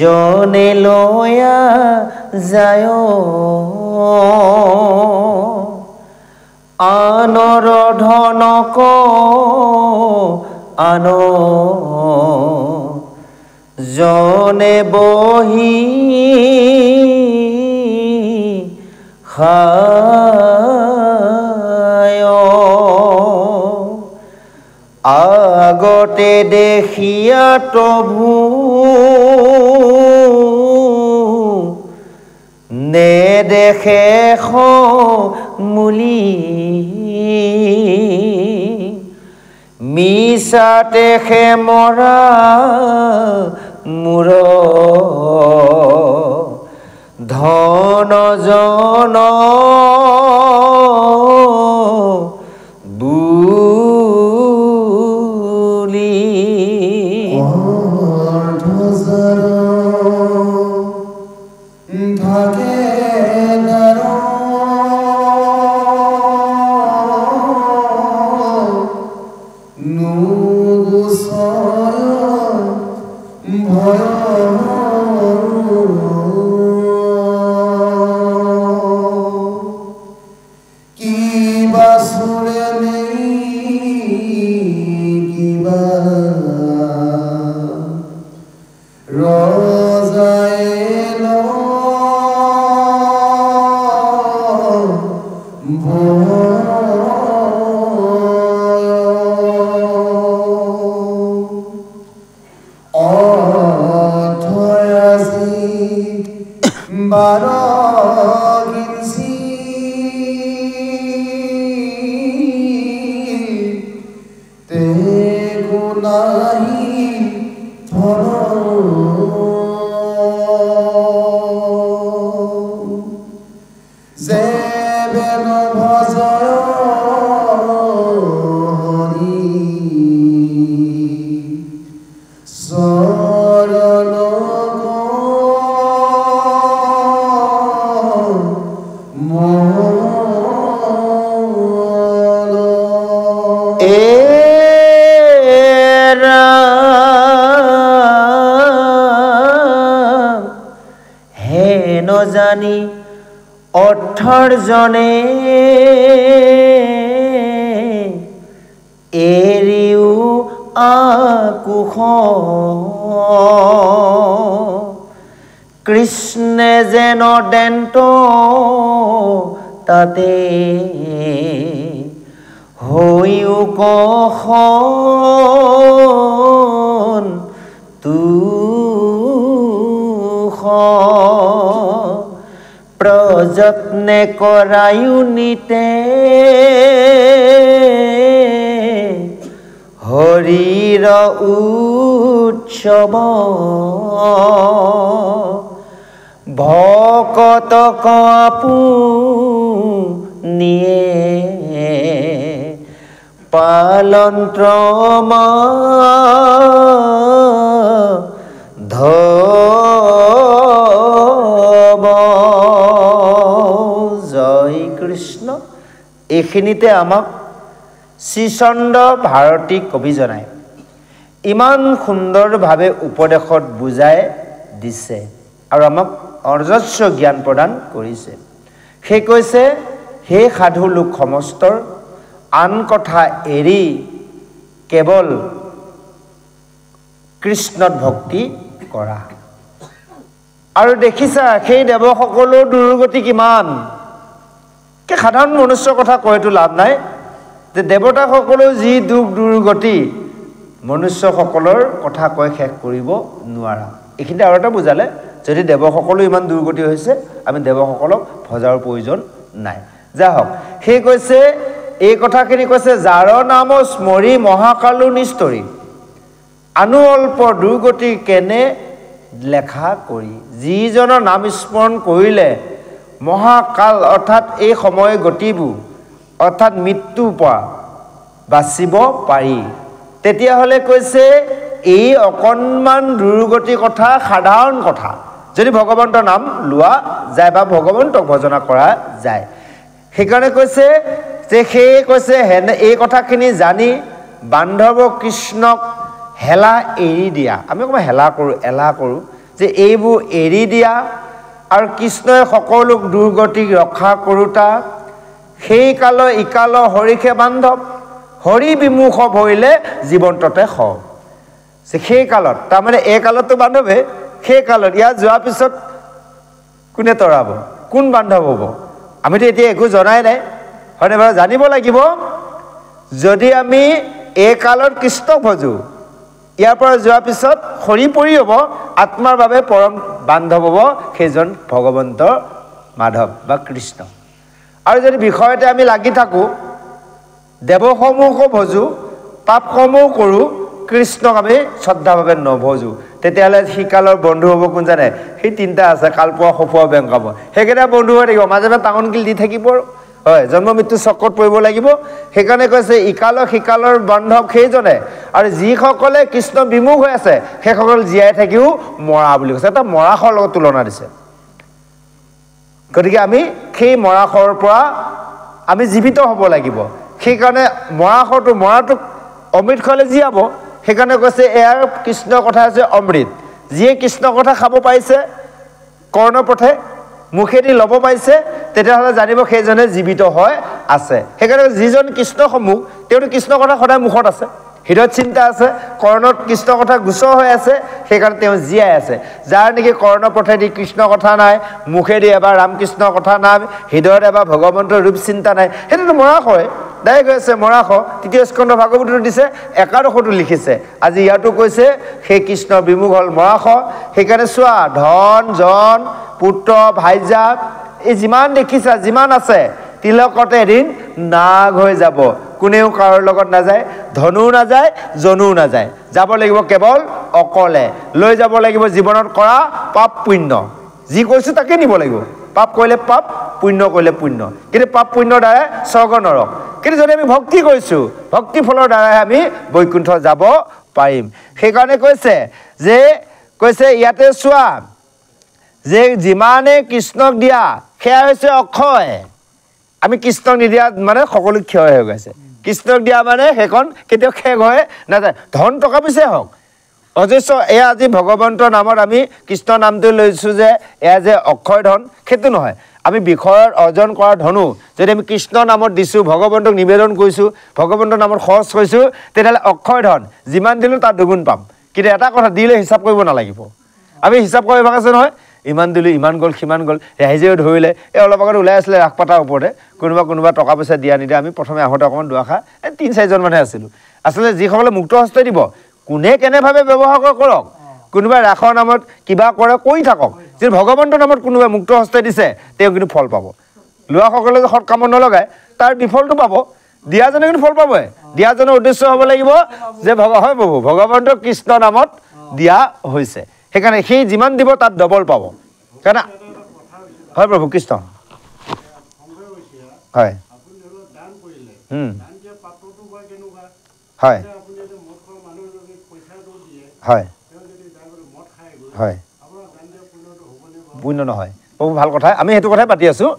জনে লয়া যায় আনৰ ধনক আন জনে বহি খায় আগতে দেখিয়া প্ৰভু নেদেখে সমূলি মিছাতে খে মৰা মূৰ ধন জন বুলি জানি অৰ্থৰ জনে এৰিও আকুশ কৃষ্ণে যেন দেন্ত তাতে হৈও কখন প্ৰযত্নে কৰায়ো নিতে হৰিৰ উৎসৱ ভকতক আপুনিয়ে পালন্ত্ৰমা জয় কৃষ্ণ। এইখিনিতে আমাক শ্ৰীচন্দ্ৰ ভাৰতী কবিজনাই ইমান সুন্দৰভাৱে উপদেশত বুজাই দিছে আৰু আমাক অজস্ৰ জ্ঞান প্ৰদান কৰিছে। সেই কৈছে, হে সাধু লোক সমস্তৰ আন কথা এৰি কেৱল কৃষ্ণত ভক্তি কৰা। আৰু দেখিছা সেই দেৱসকলৰ দুৰ্গতি কিমান। সাধাৰণ মনুষ্যৰ কথা কৈতো লাভ নাই যে দেৱতাসকলৰ যি দুখ দুৰ্গতি মনুষ্যসকলৰ কথা কৈ শেষ কৰিব নোৱাৰা। এইখিনিতে আৰু এটা বুজালে, যদি দেৱসকলো ইমান দুৰ্গতি হৈছে আমি দেৱসকলক ভজাৰ প্ৰয়োজন নাই। যা হওক, সেই কৈছে এই কথাখিনি কৈছে, যাৰ নাম স্মৰি মহাকালো নিস্তৰি আনু অল্প দুৰ্গতি কেনে লেখা কৰি। যিজনৰ নাম স্মৰণ কৰিলে মহাকাল অৰ্থাৎ এই সময় গতিবোৰ অৰ্থাৎ মৃত্যুৰ পৰা বাচিব পাৰি। তেতিয়াহ'লে কৈছে এই অকণমান দুৰ্গতিৰ কথা সাধাৰণ কথা যদি ভগৱন্তৰ নাম লোৱা যায় বা ভগৱন্তক ভজনা কৰা যায়। সেইকাৰণে কৈছে যে সেয়ে কৈছে হেনে এই কথাখিনি জানি বান্ধৱ কৃষ্ণক হেলা এৰি দিয়া। আমি অকণমান এলাহ কৰোঁ যে এইবোৰ এৰি দিয়া আৰু কৃষ্ণই সকলো দুৰ্গতিক ৰক্ষা কৰোঁতা সেই কালৰ ইকালৰ হৰিষে বান্ধৱ হৰি বিমুখ ভৰিলে জীৱন্ততে হওক। সেই কালত তাৰমানে এই কালততো বান্ধৱে, সেই কালত ইয়াত যোৱাৰ পিছত কোনে তৰাব, কোন বান্ধৱ হ'ব আমিতো এতিয়া একো জনাই নাই, হয়নে বাৰু? জানিব লাগিব। যদি আমি এই কালত কৃষ্ণক ভজোঁ, ইয়াৰ পৰা যোৱাৰ পিছত সৰি পৰি হ'ব, আত্মাৰ বাবে পৰম বান্ধৱ হ'ব সেইজন ভগৱন্ত মাধৱ বা কৃষ্ণ। আৰু যদি বিষয়তে আমি লাগি থাকোঁ, দেৱসমূহকো ভজোঁ, পাপ কৰ্মও কৰোঁ কৃষ্ণক আমি শ্ৰদ্ধাভাৱে নভজো তেতিয়াহ'লে শিকালৰ বন্ধু হ'ব কোন জানে সেই তিনিটা আছে কালপোৱা সফুৱা বেংকাব সেইকেইটা বন্ধু হৈ থাকিব মাজে মাজে টাঙন কিল দি থাকিব হয় জন্ম মৃত্যু চক্ৰত পৰিব লাগিব সেইকাৰণে কৈছে ইকালৰ শিকালৰ বান্ধৱ সেইজনে আৰু যিসকলে কৃষ্ণ বিমুখ হৈ আছে সেইসকল জীয়াই থাকিও মৰা বুলি কৈছে এটা মৰাশৰ লগত তুলনা দিছে গতিকে আমি সেই মৰাশৰ পৰা আমি জীৱিত হ'ব লাগিব সেইকাৰণে মৰাটোক অমৃত খোৱালে জীয়াব সেইকাৰণে কৈছে এয়াৰ কৃষ্ণৰ কথা আছে অমৃত যিয়ে কৃষ্ণৰ কথা খাব পাৰিছে কৰ্ণপথে মুখেদি ল'ব পাৰিছে তেতিয়াহ'লে জানিব সেইজনে জীৱিত হৈ আছে সেইকাৰণে যিজন কৃষ্ণ সন্মুখ তেওঁতো কৃষ্ণৰ কথা সদায় মুখত আছে হৃদয়ত চিন্তা আছে কৰ্ণত কৃষ্ণৰ কথা গোচৰ হৈ আছে সেইকাৰণে তেওঁ জীয়াই আছে যাৰ নেকি কৰ্ণপথেদি কৃষ্ণৰ কথা নাই মুখেদি এবাৰ ৰামকৃষ্ণৰ কথা নাই হৃদয়ত এবাৰ ভগৱন্তৰ ৰূপ চিন্তা নাই সেইটোতো মৰাশ হয় ডাইৰেক্ট হৈ আছে মৰাশ তৃতীয় স্কন্ধ ভাগৱততো দিছে একাদশতো লিখিছে আজি ইয়াতো কৈছে সেই কৃষ্ণ বিমুখ হ'ল মৰাশ সেইকাৰণে চোৱা ধন জন পুত্ৰ ভাইজা এই যিমান দেখিছা যিমান আছে তিলকতে এদিন নাগ হৈ যাব কোনেও কাৰোৰ লগত নাযায় ধনু নাযায় জনু নাযায় যাব লাগিব কেৱল অকলে লৈ যাব লাগিব জীৱনত কৰা পাপ পুণ্য যি কৈছো তাকে নিব লাগিব পাপ কৰিলে পাপ পুণ্য কৰিলে পুণ্য কিন্তু পাপ পুণ্যৰ দ্বাৰা স্বৰ্গ নৰক কিন্তু যদি আমি ভক্তি কৰিছোঁ ভক্তি ফলৰ দ্বাৰাই আমি বৈকুণ্ঠ যাব পাৰিম সেইকাৰণে কৈছে ইয়াতে চোৱা যে যিমানে কৃষ্ণক দিয়া সেয়া হৈছে অক্ষয় আমি কৃষ্ণক নিদিয়া মানে সকলো ক্ষয় হৈ গৈছে কৃষ্ণক দিয়া মানে সেইখন কেতিয়াও শেষ হৈ নাযায় ধন টকা পইচাই হওক অজস্ৰ এয়া আজি ভগৱন্তৰ নামত আমি কৃষ্ণ নামটো লৈছোঁ যে এয়া যে অক্ষয় ধন সেইটো নহয় আমি বিষয়ত অৰ্জন কৰা ধনো যদি আমি কৃষ্ণ নামত দিছোঁ ভগৱন্তক নিবেদন কৰিছোঁ ভগৱন্তৰ নামত খৰচ কৰিছোঁ তেতিয়াহ'লে অক্ষয় ধন যিমান দিলোঁ তাত দুগুণ পাম কিন্তু এটা কথা দিলে হিচাপ কৰিব নালাগিব আমি হিচাপ কৰিব আছে নহয় ইমান দিলোঁ ইমান গ'ল সিমান গ'ল ৰাইজেও ধৰিলে এই অলপ আগত ওলাই আছিলে ৰাস পাতাৰ ওপৰতে কোনোবা টকা পইচা দিয়া নিদিয়া আমি প্ৰথমে আহোঁতে অকণমান দুআষাৰ ৩-৪জন মানুহে আছিলোঁ আচলতে যিসকলে মুক্ত হস্তে দিব কোনে কেনেভাৱে ব্যৱহাৰ কৰক কোনোবাই ৰাসৰ নামত কিবা কৰে কৰি থাকক যদি ভগৱন্তৰ নামত কোনোবাই মুক্ত হস্তে দিছে তেওঁ কিন্তু ফল পাব লোৱাসকলে যে সৎ কামত নলগায় তাৰ বিফলটো পাব দিয়াজনে কিন্তু ফল পাবই দিয়াজনৰ উদ্দেশ্য হ'ব লাগিব যে হয় প্ৰভু ভগৱন্তৰ কৃষ্ণ নামত দিয়া হৈছে সেইকাৰণে সেই যিমান দিব তাত ডবল পাব কাৰণ হয় প্ৰভু কৃষ্ণ হয় হয় হয় হয় পুণ্য নহয় বহু ভাল কথা আমি সেইটো কথাই পাতি আছোঁ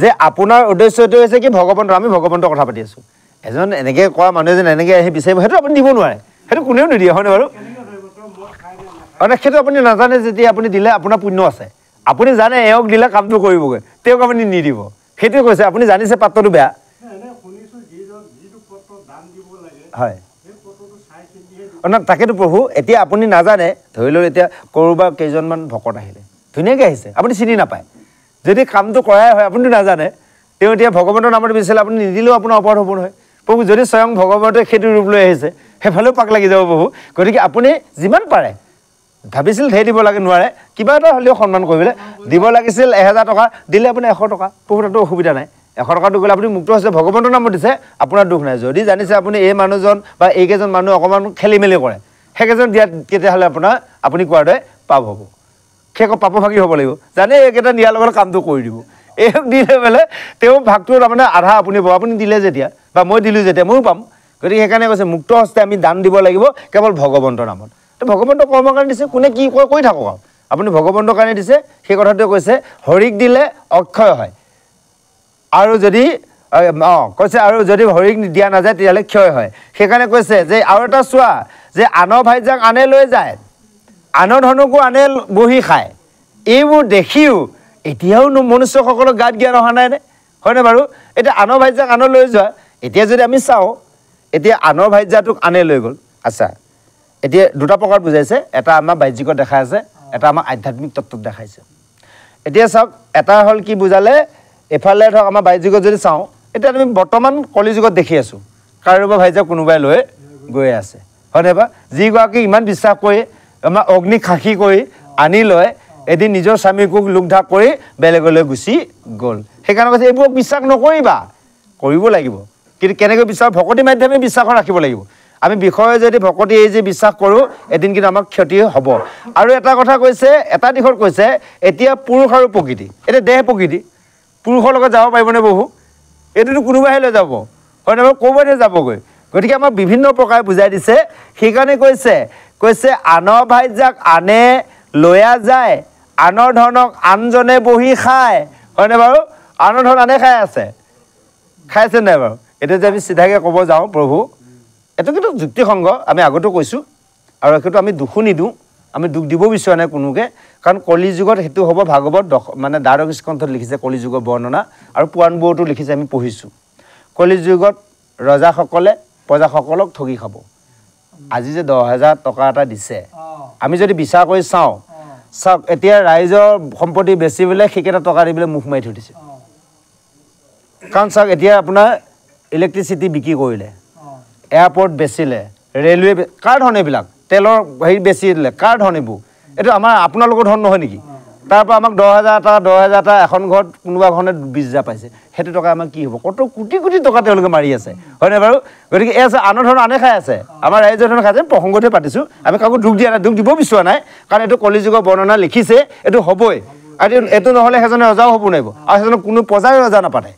যে আপোনাৰ উদ্দেশ্যটো হৈছে কি ভগৱন্তৰ আমি ভগৱন্তৰ কথা পাতি আছোঁ এজন এনেকৈ কোৱা মানুহ এজন এনেকৈ আহি বিচাৰিব সেইটো আপুনি দিব নোৱাৰে সেইটো কোনেও নিদিয়ে হয়নে বাৰু সেইটো আপুনি নাজানে যেতিয়া আপুনি দিলে আপোনাৰ পুণ্য আছে আপুনি জানে এওক দিলে কামটো কৰিবগৈ তেওঁক আপুনি নিদিব সেইটোৱে কৈছে আপুনি জানিছে পাত্ৰটো বেয়া হয় তাকেতো প্ৰভু এতিয়া আপুনি নাজানে ধৰি লওক এতিয়া ক'ৰবাৰ কেইজনমান ভকত আহিলে ধুনীয়াকৈ আহিছে আপুনি চিনি নাপায় যদি কামটো কৰাই হয় আপুনিতো নাজানে তেওঁ এতিয়া ভগৱন্তৰ নামত বিচাৰিলে আপুনি নিদিলেও আপোনাৰ অপৰাধ হ'ব নহয় প্ৰভু যদি স্বয়ং ভগৱন্তে সেইটো ৰূপ লৈ আহিছে সেইফালেও পাক লাগি যাব প্ৰভু গতিকে আপুনি যিমান পাৰে ভাবিছিল ধেৰ দিব লাগে নোৱাৰে কিবা এটা হ'লেও সন্মান কৰিবলৈ দিব লাগিছিল 1000 টকা দিলে আপুনি 100 টকা প্ৰভু তাতো অসুবিধা নাই 100 টকাটো গ'লে আপুনি মুক্ত হৈছে ভগৱন্তৰ নামত দিছে আপোনাৰ দুখ নাই যদি জানিছে আপুনি এই মানুহজন বা এইকেইজন মানুহ অকণমান খেলি মেলি কৰে সেইকেইজন দিয়াত তেতিয়াহ'লে আপুনি কোৱাৰ দৰে পাপ হ'ব সেই পাপভাগী হ'ব লাগিব জানে এইকেইটা নিয়াৰ লগত কামটো কৰি দিব এই দিলে বোলে তেওঁ ভাগটো তাৰমানে আধা আপুনি পাব আপুনি দিলে যেতিয়া বা মই দিলোঁ যেতিয়া ময়ো পাম গতিকে সেইকাৰণে কৈছে মুক্ত হস্তে আমি দান দিব লাগিব কেৱল ভগৱন্তৰ নামত তো ভগৱন্তৰ কৰ্মৰ কাৰণে দিছে কোনে কি কয় কৈ থাকক আপুনি ভগৱন্তৰ কাৰণে দিছে সেই কথাটোৱে কৈছে হৰিক দিলে অক্ষয় হয় আৰু যদি কৈছে আৰু যদি হৰিক দিয়া নাযায় তেতিয়াহ'লে ক্ষয় হয় সেইকাৰণে কৈছে যে আৰু এটা চোৱা যে আনৰ ভাইজাক আনে লৈ যায় আনৰ ধনকো আনে বহি খায় এইবোৰ দেখিও এতিয়াও মনুষ্যসকলৰ গাত জ্ঞান অহা নাইনে হয়নে বাৰু এতিয়া আনৰ ভাইজাক আনৰ লৈ যোৱা এতিয়া যদি আমি চাওঁ এতিয়া আনৰ ভাইজাটোক আনে লৈ গ'ল আচ্ছা এতিয়া দুটা প্ৰকাৰ বুজাইছে এটা আমাৰ বাহ্যিকত দেখাই আছে এটা আমাৰ আধ্যাত্মিক তত্ত্বত দেখাইছে এতিয়া চাওক এটা হ'ল কি বুজালে এফালে ধৰক আমাৰ বাহ্যিকত যদি চাওঁ এতিয়া আমি বৰ্তমান কলিযুগত দেখি আছোঁ কাৰোবাৰ ভাইজাক কোনোবাই লৈ গৈ আছে হয়নে বা যিগৰাকী ইমান বিশ্বাস কৰি আমাৰ অগ্নিক সাক্ষী কৰি আনি লৈ এদিন নিজৰ স্বামীকো লোকঢাক কৰি বেলেগলৈ গুচি গ'ল সেইকাৰণে কৈছে এইবোৰক বিশ্বাস নকৰিবা কৰিব লাগিব কিন্তু কেনেকৈ বিশ্বাস ভকতি মাধ্যমে বিশ্বাস ৰাখিব লাগিব আমি বিষয়ে যদি ভকতি এই যে বিশ্বাস কৰোঁ এদিন কিন্তু আমাৰ ক্ষতি হ'ব আৰু এটা কথা কৈছে এটা দিশত কৈছে এতিয়া পুৰুষ আৰু প্ৰকৃতি এতিয়া দেহ প্ৰকৃতি পুৰুষৰ লগত যাব পাৰিবনে বহু এইটোতো কোনোবাই লৈ যাব হয় নহয় ক'ৰবাতহে যাবগৈ গতিকে আমাক বিভিন্ন প্ৰকাৰে বুজাই দিছে সেইকাৰণে কৈছে আনৰ ভাইজাক আনে লৈয়া যায় আনৰ ধনক আনজনে বহি খায় হয়নে বাৰু আনৰ ধন আনে খাই আছে খাইছে নাই বাৰু এতিয়া যে আমি চিধাকৈ ক'ব যাওঁ প্ৰভু এইটো কিন্তু যুক্তিসংগ আমি আগতো কৈছোঁ আৰু সেইটো আমি দুখো নিদিওঁ আমি দুখ দিব বিচৰা নাই কোনোকে কাৰণ কলি যুগত সেইটো হ'ব ভাগৱত মানে দ্বাদশ স্কন্ধত লিখিছে কলি যুগৰ বৰ্ণনা আৰু পুৰাণ বৌতো লিখিছে আমি পঢ়িছোঁ কলি যুগত ৰজাসকলে প্ৰজাসকলক ঠগি খাব আজি যে 10,000 টকা এটা দিছে আমি যদি বিচাৰ কৰি চাওঁ চাওক এতিয়া ৰাইজৰ সম্পত্তি বেছি বোলে সেইকেইটা টকা দি বোলে মুখ মাৰি থৈ দিছে কাৰণ চাওক এতিয়া আপোনাৰ ইলেক্ট্ৰিচিটি বিক্ৰী কৰিলে এয়াৰপৰ্ট বেচিলে ৰেলৱে কাৰ ধন এইবিলাক তেলৰ হেৰি বেচি দিলে কাৰ ধন এইবোৰ এইটো আমাৰ আপোনালোকৰ ধন নহয় নেকি তাৰ পৰা আমাক 10,000 এটা এখন ঘৰত কোনোবা ঘৰনে 20,000 পাইছে সেইটো টকা আমাৰ কি হ'ব কত কোটি কোটি টকা তেওঁলোকে মাৰি আছে হয়নে বাৰু গতিকে এই আছে আনৰ ধন আনে খাই আছে আমাৰ ৰাইজৰ ধন খাইছে প্ৰসংগতে পাতিছোঁ আমি কাকো দুখ দিয়া নাই দুখ দিব বিচৰা নাই কাৰণ এইটো কলি যুগৰ বৰ্ণনা লিখিছে এইটো হ'বই আৰু এইটো নহ'লে সেইজনে ৰজাও হ'ব নোৱাৰিব আৰু সেইজনক কোনো প্ৰজাই ৰজা নাপাতে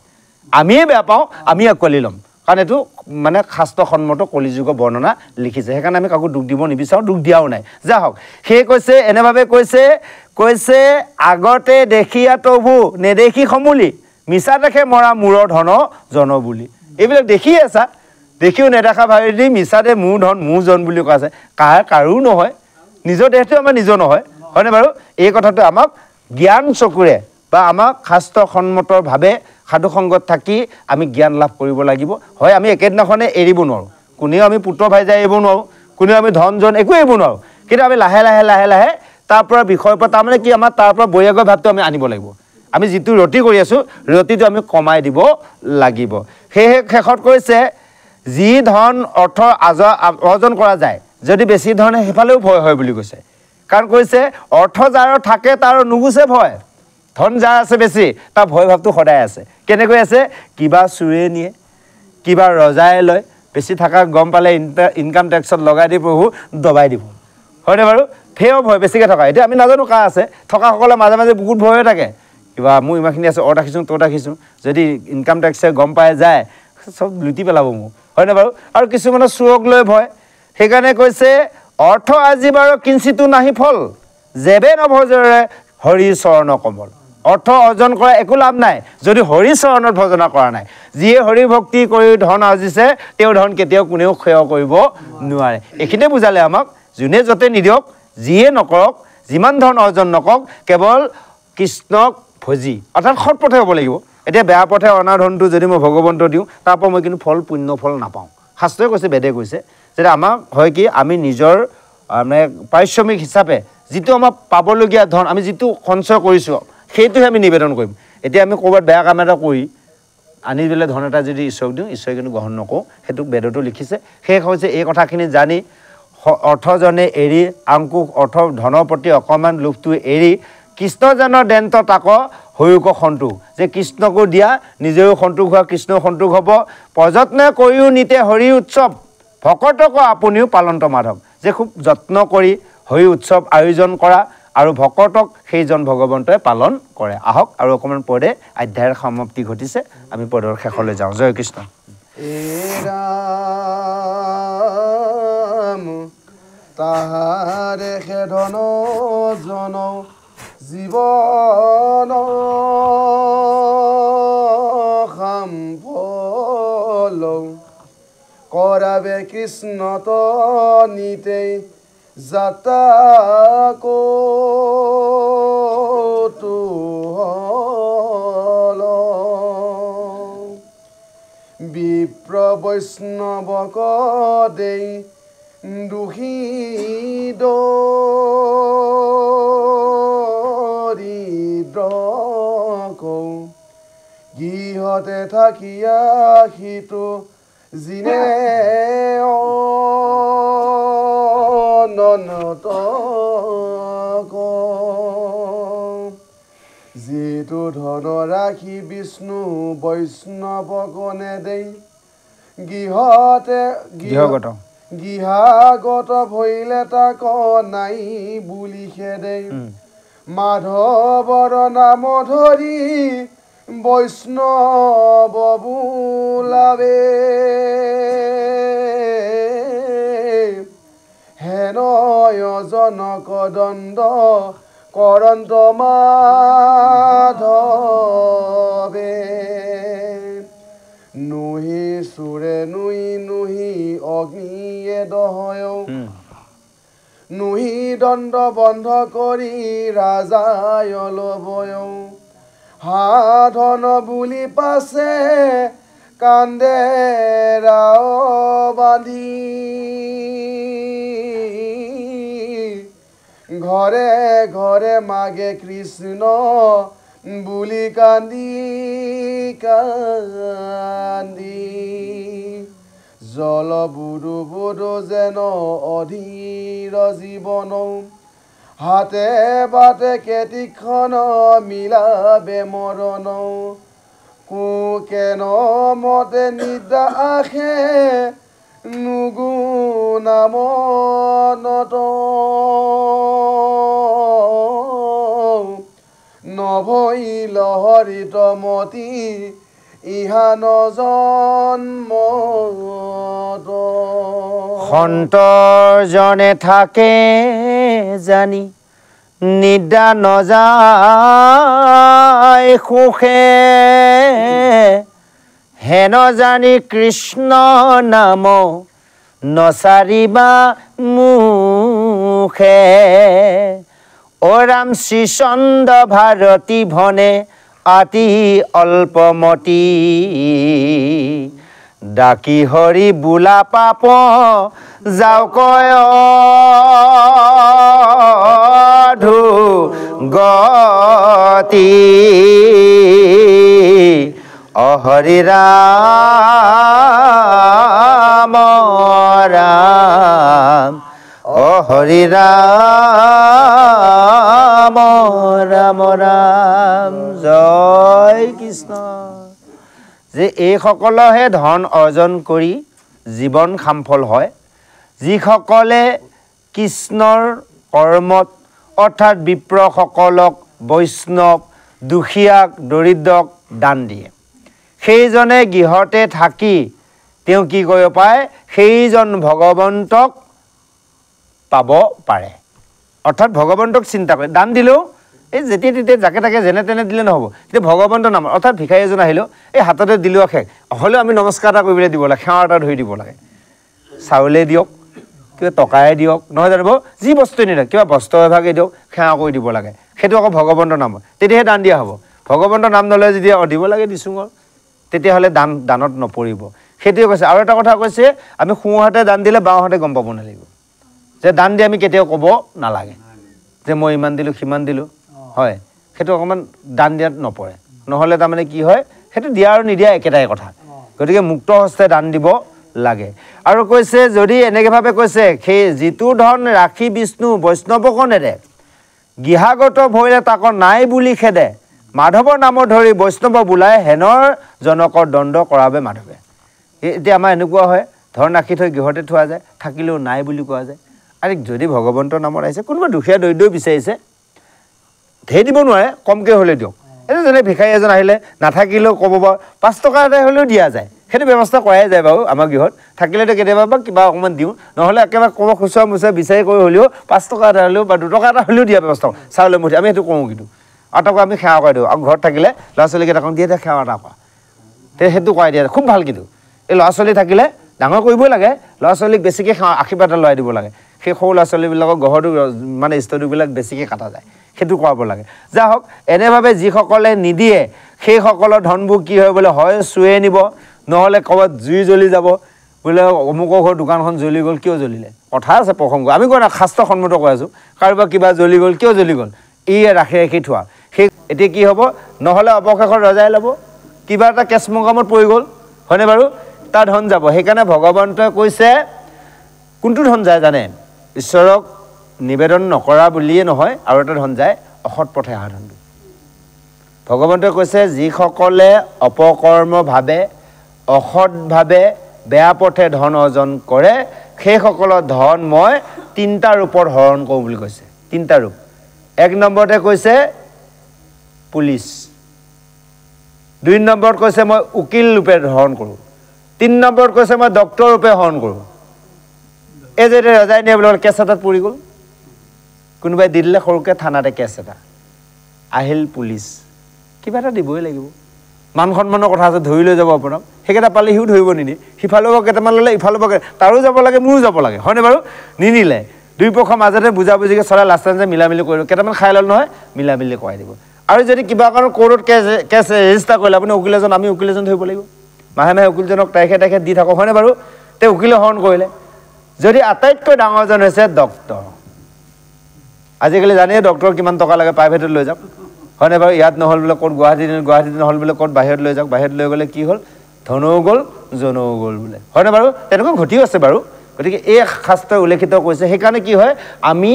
আমিয়ে বেয়া পাওঁ আমি আঁকোৱালি ল'ম কাৰণ এইটো মানে শাস্ত্ৰসন্মত কলি যুগৰ বৰ্ণনা লিখিছে সেইকাৰণে আমি কাকো দুখ দিব নিবিচাৰোঁ দুখ দিয়াও নাই যা হওক সেয়ে কৈছে এনেভাৱে কৈছে আগতে দেখিয়া তভু নেদেখি সমূলি মিছা দেখে মৰা মূৰৰ ধন জন বুলি এইবিলাক দেখি আছা দেখিও নেদেখা ভাবি দি মিছাতে মোৰ ধন মোৰ জন বুলি কোৱা আছে কাৰো নহয় নিজৰ দেহটো আমাৰ নিজৰ নহয় হয়নে বাৰু এই কথাটো আমাক জ্ঞান চকুৰে বা আমাক শাস্ত্ৰসন্মতভাৱে সাধুসংগত থাকি আমি জ্ঞান লাভ কৰিব লাগিব হয় আমি একেদিনাখনে এৰিব নোৱাৰোঁ কোনেও আমি পুত্ৰ ভাইজাই এৰিব নোৱাৰোঁ কোনেও আমি ধন জন একো এৰিব নোৱাৰোঁ কিন্তু আমি লাহে লাহে তাৰ পৰা বিষয়ৰ পৰা তাৰমানে কি আমাৰ তাৰ পৰা বৈৰাগ্য ভাৱটো আমি আনিব লাগিব আমি যিটো ৰতি কৰি আছোঁ ৰতিটো আমি কমাই দিব লাগিব সেয়ে শেষত কৈছে যি ধন অৰ্থ অৰ্জন কৰা যায় যদি বেছি ধৰণে সেইফালেও ভয় হয় বুলি কৈছে কাৰণ কৈছে অৰ্থ যাৰ থাকে তাৰ নুগুচে ভয় ধন যাৰ আছে বেছি তাৰ ভয় ভাৱটো সদায় আছে কেনেকৈ আছে কিবা চুৰে নিয়ে কিবা ৰজাই লয় বেছি থকা গম পালে ইনকাম টেক্সত লগাই দি প্ৰভু দবাই দিব হয়নে বাৰু সেয়াও ভয় বেছিকৈ থকা এতিয়া আমি নাজানো কাৰ আছে থকাসকলে মাজে মাজে বহুত ভয় হৈ থাকে কিবা মোৰ ইমানখিনি আছে অত ৰাখিছোঁ তত ৰাখিছোঁ যদি ইনকাম টেক্সে গম পাই যায় চব লুটি পেলাব মোক হয়নে বাৰু আৰু কিছুমানৰ চুৰক লৈ ভয় সেইকাৰণে কৈছে অৰ্থ আজি বাৰু কিঞ্চিতো নাহি ফল যেবে নভজৰে হৰি চৰণ কমল অৰ্থ অৰ্জন কৰা একো লাভ নাই যদি হৰি চৰণত ভজনা কৰা নাই যিয়ে হৰি ভক্তি কৰি ধন আৰ্জিছে তেওঁ ধন কেতিয়াও কোনেও ক্ষয় কৰিব নোৱাৰে এইখিনিতে বুজালে আমাক যোনে য'তে নিদিয়ক যিয়ে নকৰক যিমান ধন অৰ্জন নকৰক কেৱল কৃষ্ণক ভজি অৰ্থাৎ সৎ পথে হ'ব লাগিব এতিয়া বেয়া পথে অনা ধনটো যদি মই ভগৱন্ত দিওঁ তাৰ পৰা মই কিন্তু পুণ্য ফল নাপাওঁ শাস্ত্ৰই কৈছে বেদে কৈছে যে আমাক হয় কি আমি নিজৰ মানে পাৰিশ্ৰমিক হিচাপে যিটো আমাৰ পাবলগীয়া ধন আমি যিটো সঞ্চয় কৰিছোঁ সেইটোহে আমি নিবেদন কৰিম এতিয়া আমি ক'ৰবাত বেয়া কাম এটা কৰি আনি পেলাই ধন এটা যদি ঈশ্বৰক দিওঁ ঈশ্বৰে কিন্তু গ্ৰহণ নকৰোঁ সেইটো বেদতো লিখিছে শেষ হৈছে এই কথাখিনি জানি অৰ্থজনে এৰি আংকুশ অৰ্থ ধনৰ প্ৰতি অকণমান লোভটো এৰি কৃষ্ণজনৰ দেন্ত তাক হৈয়ুক সন্তোষ যে কৃষ্ণকো দিয়া নিজেও সন্তোষ হোৱা কৃষ্ণও সন্তোষ হ'ব প্ৰযত্নে কৰিও নিতে হৰি উৎসৱ ভকতক আপুনিও পালন্ত মাধৱ যে খুব যত্ন কৰি হৰি উৎসৱ আয়োজন কৰা আৰু ভকতক সেইজন ভগৱন্তই পালন কৰে আহক আৰু অকণমান পদে অধ্যায়ৰ সমাপ্তি ঘটিছে আমি পদৰ শেষলৈ যাওঁ জয় কৃষ্ণ তাহাৰে খেধন জন জীৱন সম্ফল কৰাবে কৃষ্ণত নিতে যাতা কৌতূহল বিপ্ৰ বৈষ্ণৱক দেই দুখী দৰিদ্ৰক গৃহতে থাকিয়া সিটো জিনে অনন্তক যিটো ধন ৰাখি বিষ্ণু বৈষ্ণৱক নেদেই গিহাগত ভৈলে তাক নাই বুলি খেদে মাধৱৰ নাম ধৰি বৈষ্ণৱ বোলাবে হেনয় জনক দণ্ড কৰন্ত মাধৱে নুহি চোৰে নুহি অগ্নিয়ে দহয় নুহি দণ্ড বন্ধ কৰি ৰাজায় লবয় সাধন বুলি পাছে কান্দে ৰাও বান্ধি ঘৰে ঘৰে মাগে কৃষ্ণ বুলি কান্দি কান্দি জল বুদু বুদু যেন অধীৰ জীৱন হাতে বাটে কেতিখন মিলাবে মৰণ কোকেন মতে নিদ্ৰা আখে নুগু নাম নত নভৈ লহৰিত মতি ইহান জন্মত সন্তজনে থাকে জানি নিদ্ৰা নযায় সুখে হেন জানি কৃষ্ণ নাম নচাৰিবা মুখে অ ৰাম শ্ৰীচন্দ ভাৰতী ভনে আতি অল্পমতি ডাকি হৰি বোলা পাপ যাওকয় গতি হৰি ৰাম ৰাম হৰি ৰাম ৰাম ৰাম জয় কৃষ্ণ যে এইসকলেহে ধন অৰ্জন কৰি জীৱন সামফল হয় যিসকলে কৃষ্ণৰ কৰ্মত অৰ্থাৎ বিপ্ৰসকলক বৈষ্ণৱ দুখীয়াক দৰিদ্ৰক দান দিয়ে সেইজনে গৃহতে থাকি তেওঁ কি কৰিব পাৰে সেইজন ভগৱন্তক পাব পাৰে অৰ্থাৎ ভগৱন্তক চিন্তা কৰে দান দিলেও এই যেতিয়া তেতিয়া যাকে তাকে যেনে তেনে দিলে নহ'ব তেতিয়া ভগৱন্তৰ নাম অৰ্থাৎ ভিখাৰী এজন আহিলেও এই হাততে দিলেও শেষ হ'লেও আমি নমস্কাৰ এটা কৰিবলৈ দিব লাগে সেৱা এটা ধৰি দিব লাগে চাউলে দিয়ক কিবা টকাই দিয়ক নহয় জানিব যি বস্তুৱে নিদিয়ক কিবা বস্ত্ৰ এভাগে দিয়ক সেৱা কৰি দিব লাগে সেইটো আকৌ ভগৱন্তৰ নাম তেতিয়াহে দান দিয়া হ'ব ভগৱন্তৰ নাম নলয় যেতিয়া দিব লাগে দিছোঁ তেতিয়াহ'লে দানত নপৰিব সেইটোৱে কৈছে আৰু এটা কথা কৈছে আমি সোঁহাতে দান দিলে বাওঁহাতে গম পাব নালাগিব যে দান দি আমি কেতিয়াও ক'ব নালাগে যে মই ইমান দিলোঁ সিমান দিলোঁ হয় সেইটো অকণমান দান দিয়াত নপৰে নহ'লে তাৰমানে কি হয় সেইটো দিয়া আৰু নিদিয়া একেটাই কথা গতিকে মুক্ত হস্তে দান দিব লাগে আৰু কৈছে যদি এনেকৈভাৱে কৈছে সেই যিটো ধন ৰাখি বিষ্ণু বৈষ্ণৱক নেদে গৃহাগত ভৈলে তাক নাই বুলি খেদে মাধৱৰ নাম ধৰি বৈষ্ণৱ বোলাই হেনৰ জনকৰ দণ্ড কৰাবে মাধৱে এতিয়া আমাৰ এনেকুৱা হয় ধন ৰাখি থৈ গৃহতে থোৱা যায় থাকিলেও নাই বুলি কোৱা যায় আৰু যদি ভগৱন্তৰ নামত আহিছে কোনোবা দুখীয়া দৰিদ্ৰও বিচাৰিছে ধেৰ দিব নোৱাৰে কমকৈ হ'লে দিয়ক এইটো যেনে ভিখাৰী এজন আহিলে নাথাকিলেও ক'ব বাৰু 5 টকা এটা হ'লেও দিয়া যায় সেইটো ব্যৱস্থা কৰাই যায় বাৰু আমাৰ গৃহত থাকিলেতো কেতিয়াবা বা কিবা অকণমান দিওঁ নহ'লে একেবাৰে ক'ৰবাত খুচুৰা মুচুৰা বিচাৰি কৰি হ'লেও 5 টকা এটা হ'লেও বা 2 টকা এটা হ'লেও দিয়া ব্যৱস্থা চাউলে মুঠি আমি সেইটো কৰোঁ কিন্তু আৰু তাকো আমি সেৱা কৰি দিওঁ আৰু ঘৰত থাকিলে ল'ৰা ছোৱালীকেইটাক দিয়ে সেৱা এটা কৰা সেইটো কৰাই দিয়া খুব ভাল কিন্তু এই ল'ৰা ছোৱালী থাকিলে ডাঙৰ কৰিবই লাগে ল'ৰা ছোৱালীক বেছিকৈ সেৱা আশীৰ্বাদ এটা লৰাই দিব লাগে সেই সৰু ল'ৰা ছোৱালীবিলাকৰ গহৰটো মানে ষ্টৰিবিলাক বেছিকৈ কাটা যায় সেইটো কৰাব লাগে যা হওক এনেভাৱে যিসকলে নিদিয়ে সেইসকলৰ ধনবোৰ কি হয় বোলে হয় চুৱে নিব নহ'লে ক'ৰবাত জুই জ্বলি যাব বোলে অমুকৰ ঘৰ দোকানখন জ্বলি গ'ল কিয় জ্বলিলে কথা আছে প্ৰসংগ আমি কোৱা শাস্ত্ৰ সন্মত কৈ আছোঁ কাৰোবাৰ কিবা জ্বলি গ'ল কিয় জ্বলি গ'ল ৰাখি ৰাখি থোৱা সেই এতিয়া কি হ'ব নহ'লে অৱশেষত ৰজাই ল'ব কিবা এটা কেছ মোকামত পৰি গ'ল হয়নে বাৰু তাৰ ধন যাব সেইকাৰণে ভগৱন্তই কৈছে কোনটো ধন যায় জানে ঈশ্বৰক নিবেদন নকৰা বুলিয়ে নহয় আৰু এটা ধন যায় অসৎ পথে অহা ধনটো ভগৱন্তই কৈছে যিসকলে অপকৰ্মভাৱে অসৎভাৱে বেয়া পথে ধন অৰ্জন কৰে সেইসকলৰ ধন মই 3টা ৰূপত হৰণ কৰোঁ বুলি কৈছে 3টা ৰূপ 1 নম্বৰতে কৈছে পুলিচ 2 নম্বৰত কৈছে মই উকিল ৰূপে হৰণ কৰোঁ 3 নম্বৰত কৈছে মই ডক্টৰ ৰূপে হৰণ কৰোঁ এই যে ৰজাই নিয়ে বোলে কেছ এটাত পৰি গ'ল কোনোবাই দি দিলে সৰুকৈ থানাতে কেছ এটা আহিল পুলিচ কিবা এটা দিবই লাগিব মান সন্মানৰ কথা আছে ধৰি লৈ যাব আপোনাক সেইকেইটা পালে সিও ধৰিব নিদি সিফালেও কেইটামান ল'লে ইফালেও তাৰো যাব লাগে মোৰো যাব লাগে হয়নে বাৰু নিনিলে দুই পক্ষৰ মাজতে বুজাবুজিকে চলাই লাষ্টে মিলামিলি কৰিব কেইটামান খাই ল'ল নহয় মিলামিলি কৰাই দিব আৰু যদি কিবা কাৰণ কোৰ্টত কেছ ৰেজিষ্টাৰ কৰিলে আপুনি উকিল এজন আমি উকিল এজন ধৰিব লাগিব মাহে মাহে উকিলজনক তাৰিখে দি থাকক হয়নে বাৰু তেওঁ উকিলে হৰণ কৰিলে যদি আটাইতকৈ ডাঙৰজন হৈছে ডক্টৰ আজিকালি জানেই ডক্টৰ কিমান টকা লাগে প্ৰাইভেটত লৈ যাওক হয়নে বাৰু ইয়াত নহ'ল বোলে ক'ত গুৱাহাটীত নহ'ল বোলে ক'ত বাহিৰত লৈ যাওক বাহিৰত লৈ গ'লে কি হ'ল ধনও গ'ল জনও গ'ল বোলে হয়নে বাৰু তেনেকুৱা ঘটিও আছে বাৰু গতিকে এই শাস্ত্ৰই উল্লেখিত কৰিছে সেইকাৰণে কি হয় আমি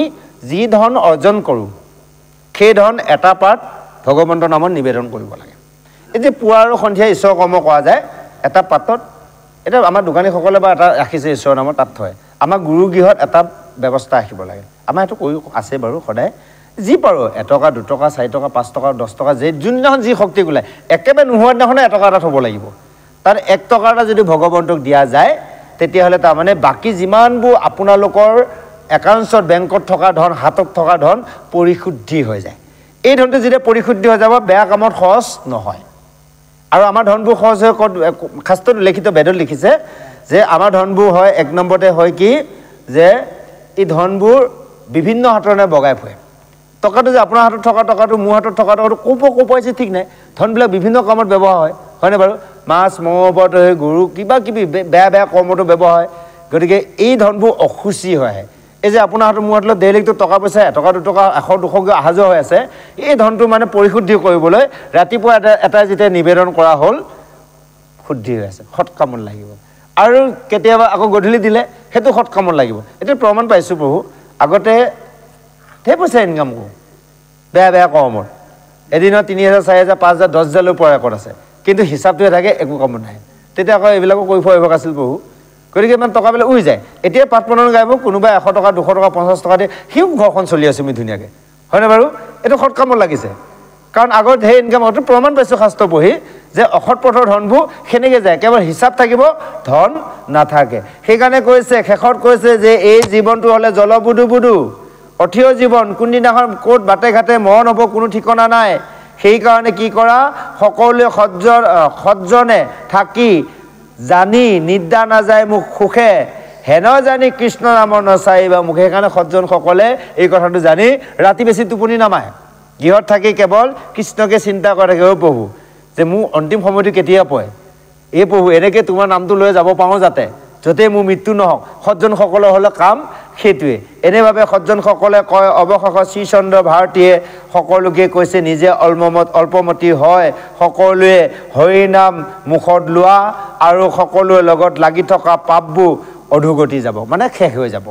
যি ধন অৰ্জন কৰোঁ সেই ধন এটা পাৰ্ট ভগৱন্তৰ নামত নিবেদন কৰিব লাগে এই যে পুৱা আৰু সন্ধিয়া ঈশ্বৰ কৰ্ম কৰা যায় এটা পাত্ৰত এটা আমাৰ দোকানীসকলে বা এটা ৰাখিছে ঈশ্বৰৰ নামত তাত থয় আমাৰ গুৰু গৃহত এটা ব্যৱস্থা ৰাখিব লাগে আমাৰ এইটো কৰি আছে বাৰু সদায় যি পাৰোঁ 1 টকা 2 টকা 4 টকা 5 টকা 10 টকা যোনদিনাখন যি শক্তি ওলায় একেবাৰে নোহোৱা দিনাখনে 1 টকা এটা থ'ব লাগিব তাত 1 টকা এটা যদি ভগৱন্তক দিয়া যায় তেতিয়াহ'লে তাৰমানে বাকী যিমানবোৰ আপোনালোকৰ একাউণ্টছত বেংকত থকা ধন হাতত থকা ধন পৰিশুদ্ধি হৈ যায় এই ধনটো যেতিয়া পৰিশুদ্ধি হৈ যাব বেয়া কামত খৰচ নহয় আৰু আমাৰ ধনবোৰ খৰচ হৈ শাস্ত্ৰত লিখিত বেদত লিখিছে যে আমাৰ ধনবোৰ হয় 1 নম্বৰতে হয় কি যে এই ধনবোৰ বিভিন্ন হাতৰে বগাই ফুৰে টকাটো যে আপোনাৰ হাতত থকা টকাটো মোৰ হাতত থকা টকাটো ক'ৰ পাইছে ঠিক নাই ধনবিলাক বিভিন্ন কামত ব্যৱহাৰ হয় হয়নে বাৰু মাছ মঙহৰ হৈ গৰু কিবা কিবি বেয়া কৰ্মতো ব্যৱহাৰ হয় গতিকে এই ধনবোৰ অসুচি হয় এই যে আপোনাৰ হাতত মোৰ হাতলৈ ডেইলিটো টকা পইচা 1 টকা 2 টকা 100 200 অহা যোৱা হৈ আছে এই ধনটো মানে পৰিশুদ্ধি কৰিবলৈ ৰাতিপুৱা এটা যেতিয়া নিবেদন কৰা হ'ল শুদ্ধি হৈ আছে সৎ কামত লাগিব আৰু কেতিয়াবা আকৌ গধূলি দিলে সেইটো সৎ কামত লাগিব এইটো প্ৰমাণ পাইছোঁ প্ৰভু আগতে ধেৰ পইচা ইনকাম কৰোঁ বেয়া কৰ্মত এদিনত 3,000 4,000 5,000 10,000 পৰা ৰেকৰ্ড আছে কিন্তু হিচাপটোৱে থাকে একো কামত নাই তেতিয়া আকৌ এইবিলাকো কৰি ফুৰিব আছিল প্ৰভু গতিকে ইমান টকাবিলাক উৰি যায় এতিয়া পাঠ পনন গাইব কোনোবাই 100 টকা 200 টকা 50 টকা দিয়ে সিও ঘৰখন চলি আছে আমি ধুনীয়াকৈ হয়নে বাৰু এইটো সৎ কামত লাগিছে কাৰণ আগৰ ধেৰ ইনকাম হয়তো প্ৰমাণ পাইছোঁ শাস্ত্ৰ পঢ়ি যে অসৎ পথৰ ধনবোৰ সেনেকৈ যায় কেৱল হিচাপ থাকিব ধন নাথাকে সেইকাৰণে কৈছে শেষত কৈছে যে এই জীৱনটো হ'লে জলবুদু অথিয় জীৱন কোনদিনাখন ক'ত বাটে ঘাটে মৰণ হ'ব কোনো ঠিকনা নাই সেইকাৰণে কি কৰা সকলোৱে সজ্জনে থাকি জানি নিদ্ৰা নাযায় মুখ সুখে হেন জানি কৃষ্ণ নামৰ নচাইবা মুখে সেইকাৰণে সজ্জনসকলে এই কথাটো জানি ৰাতি বেছি টোপনি নামায় গৃহত থাকি কেৱল কৃষ্ণকে চিন্তা কৰে থাকে প্ৰভু যে মোৰ অন্তিম সময়টো কেতিয়া পৰে এই প্ৰভু এনেকৈ তোমাৰ নামটো লৈ যাব পাৰোঁ যাতে য'তেই মোৰ মৃত্যু নহওক সজ্জনসকলৰ হ'লে কাম সেইটোৱে এনেভাৱে সজ্জনসকলে কয় অৱশেষত শ্ৰীচন্দ্ৰ ভাৰতীয়ে সকলোকে কৈছে নিজে অল্পমতি হয় সকলোৱে হৰি নাম মুখত লোৱা আৰু সকলোৰে লগত লাগি থকা পাপবোৰ অধোগতি যাব মানে শেষ হৈ যাব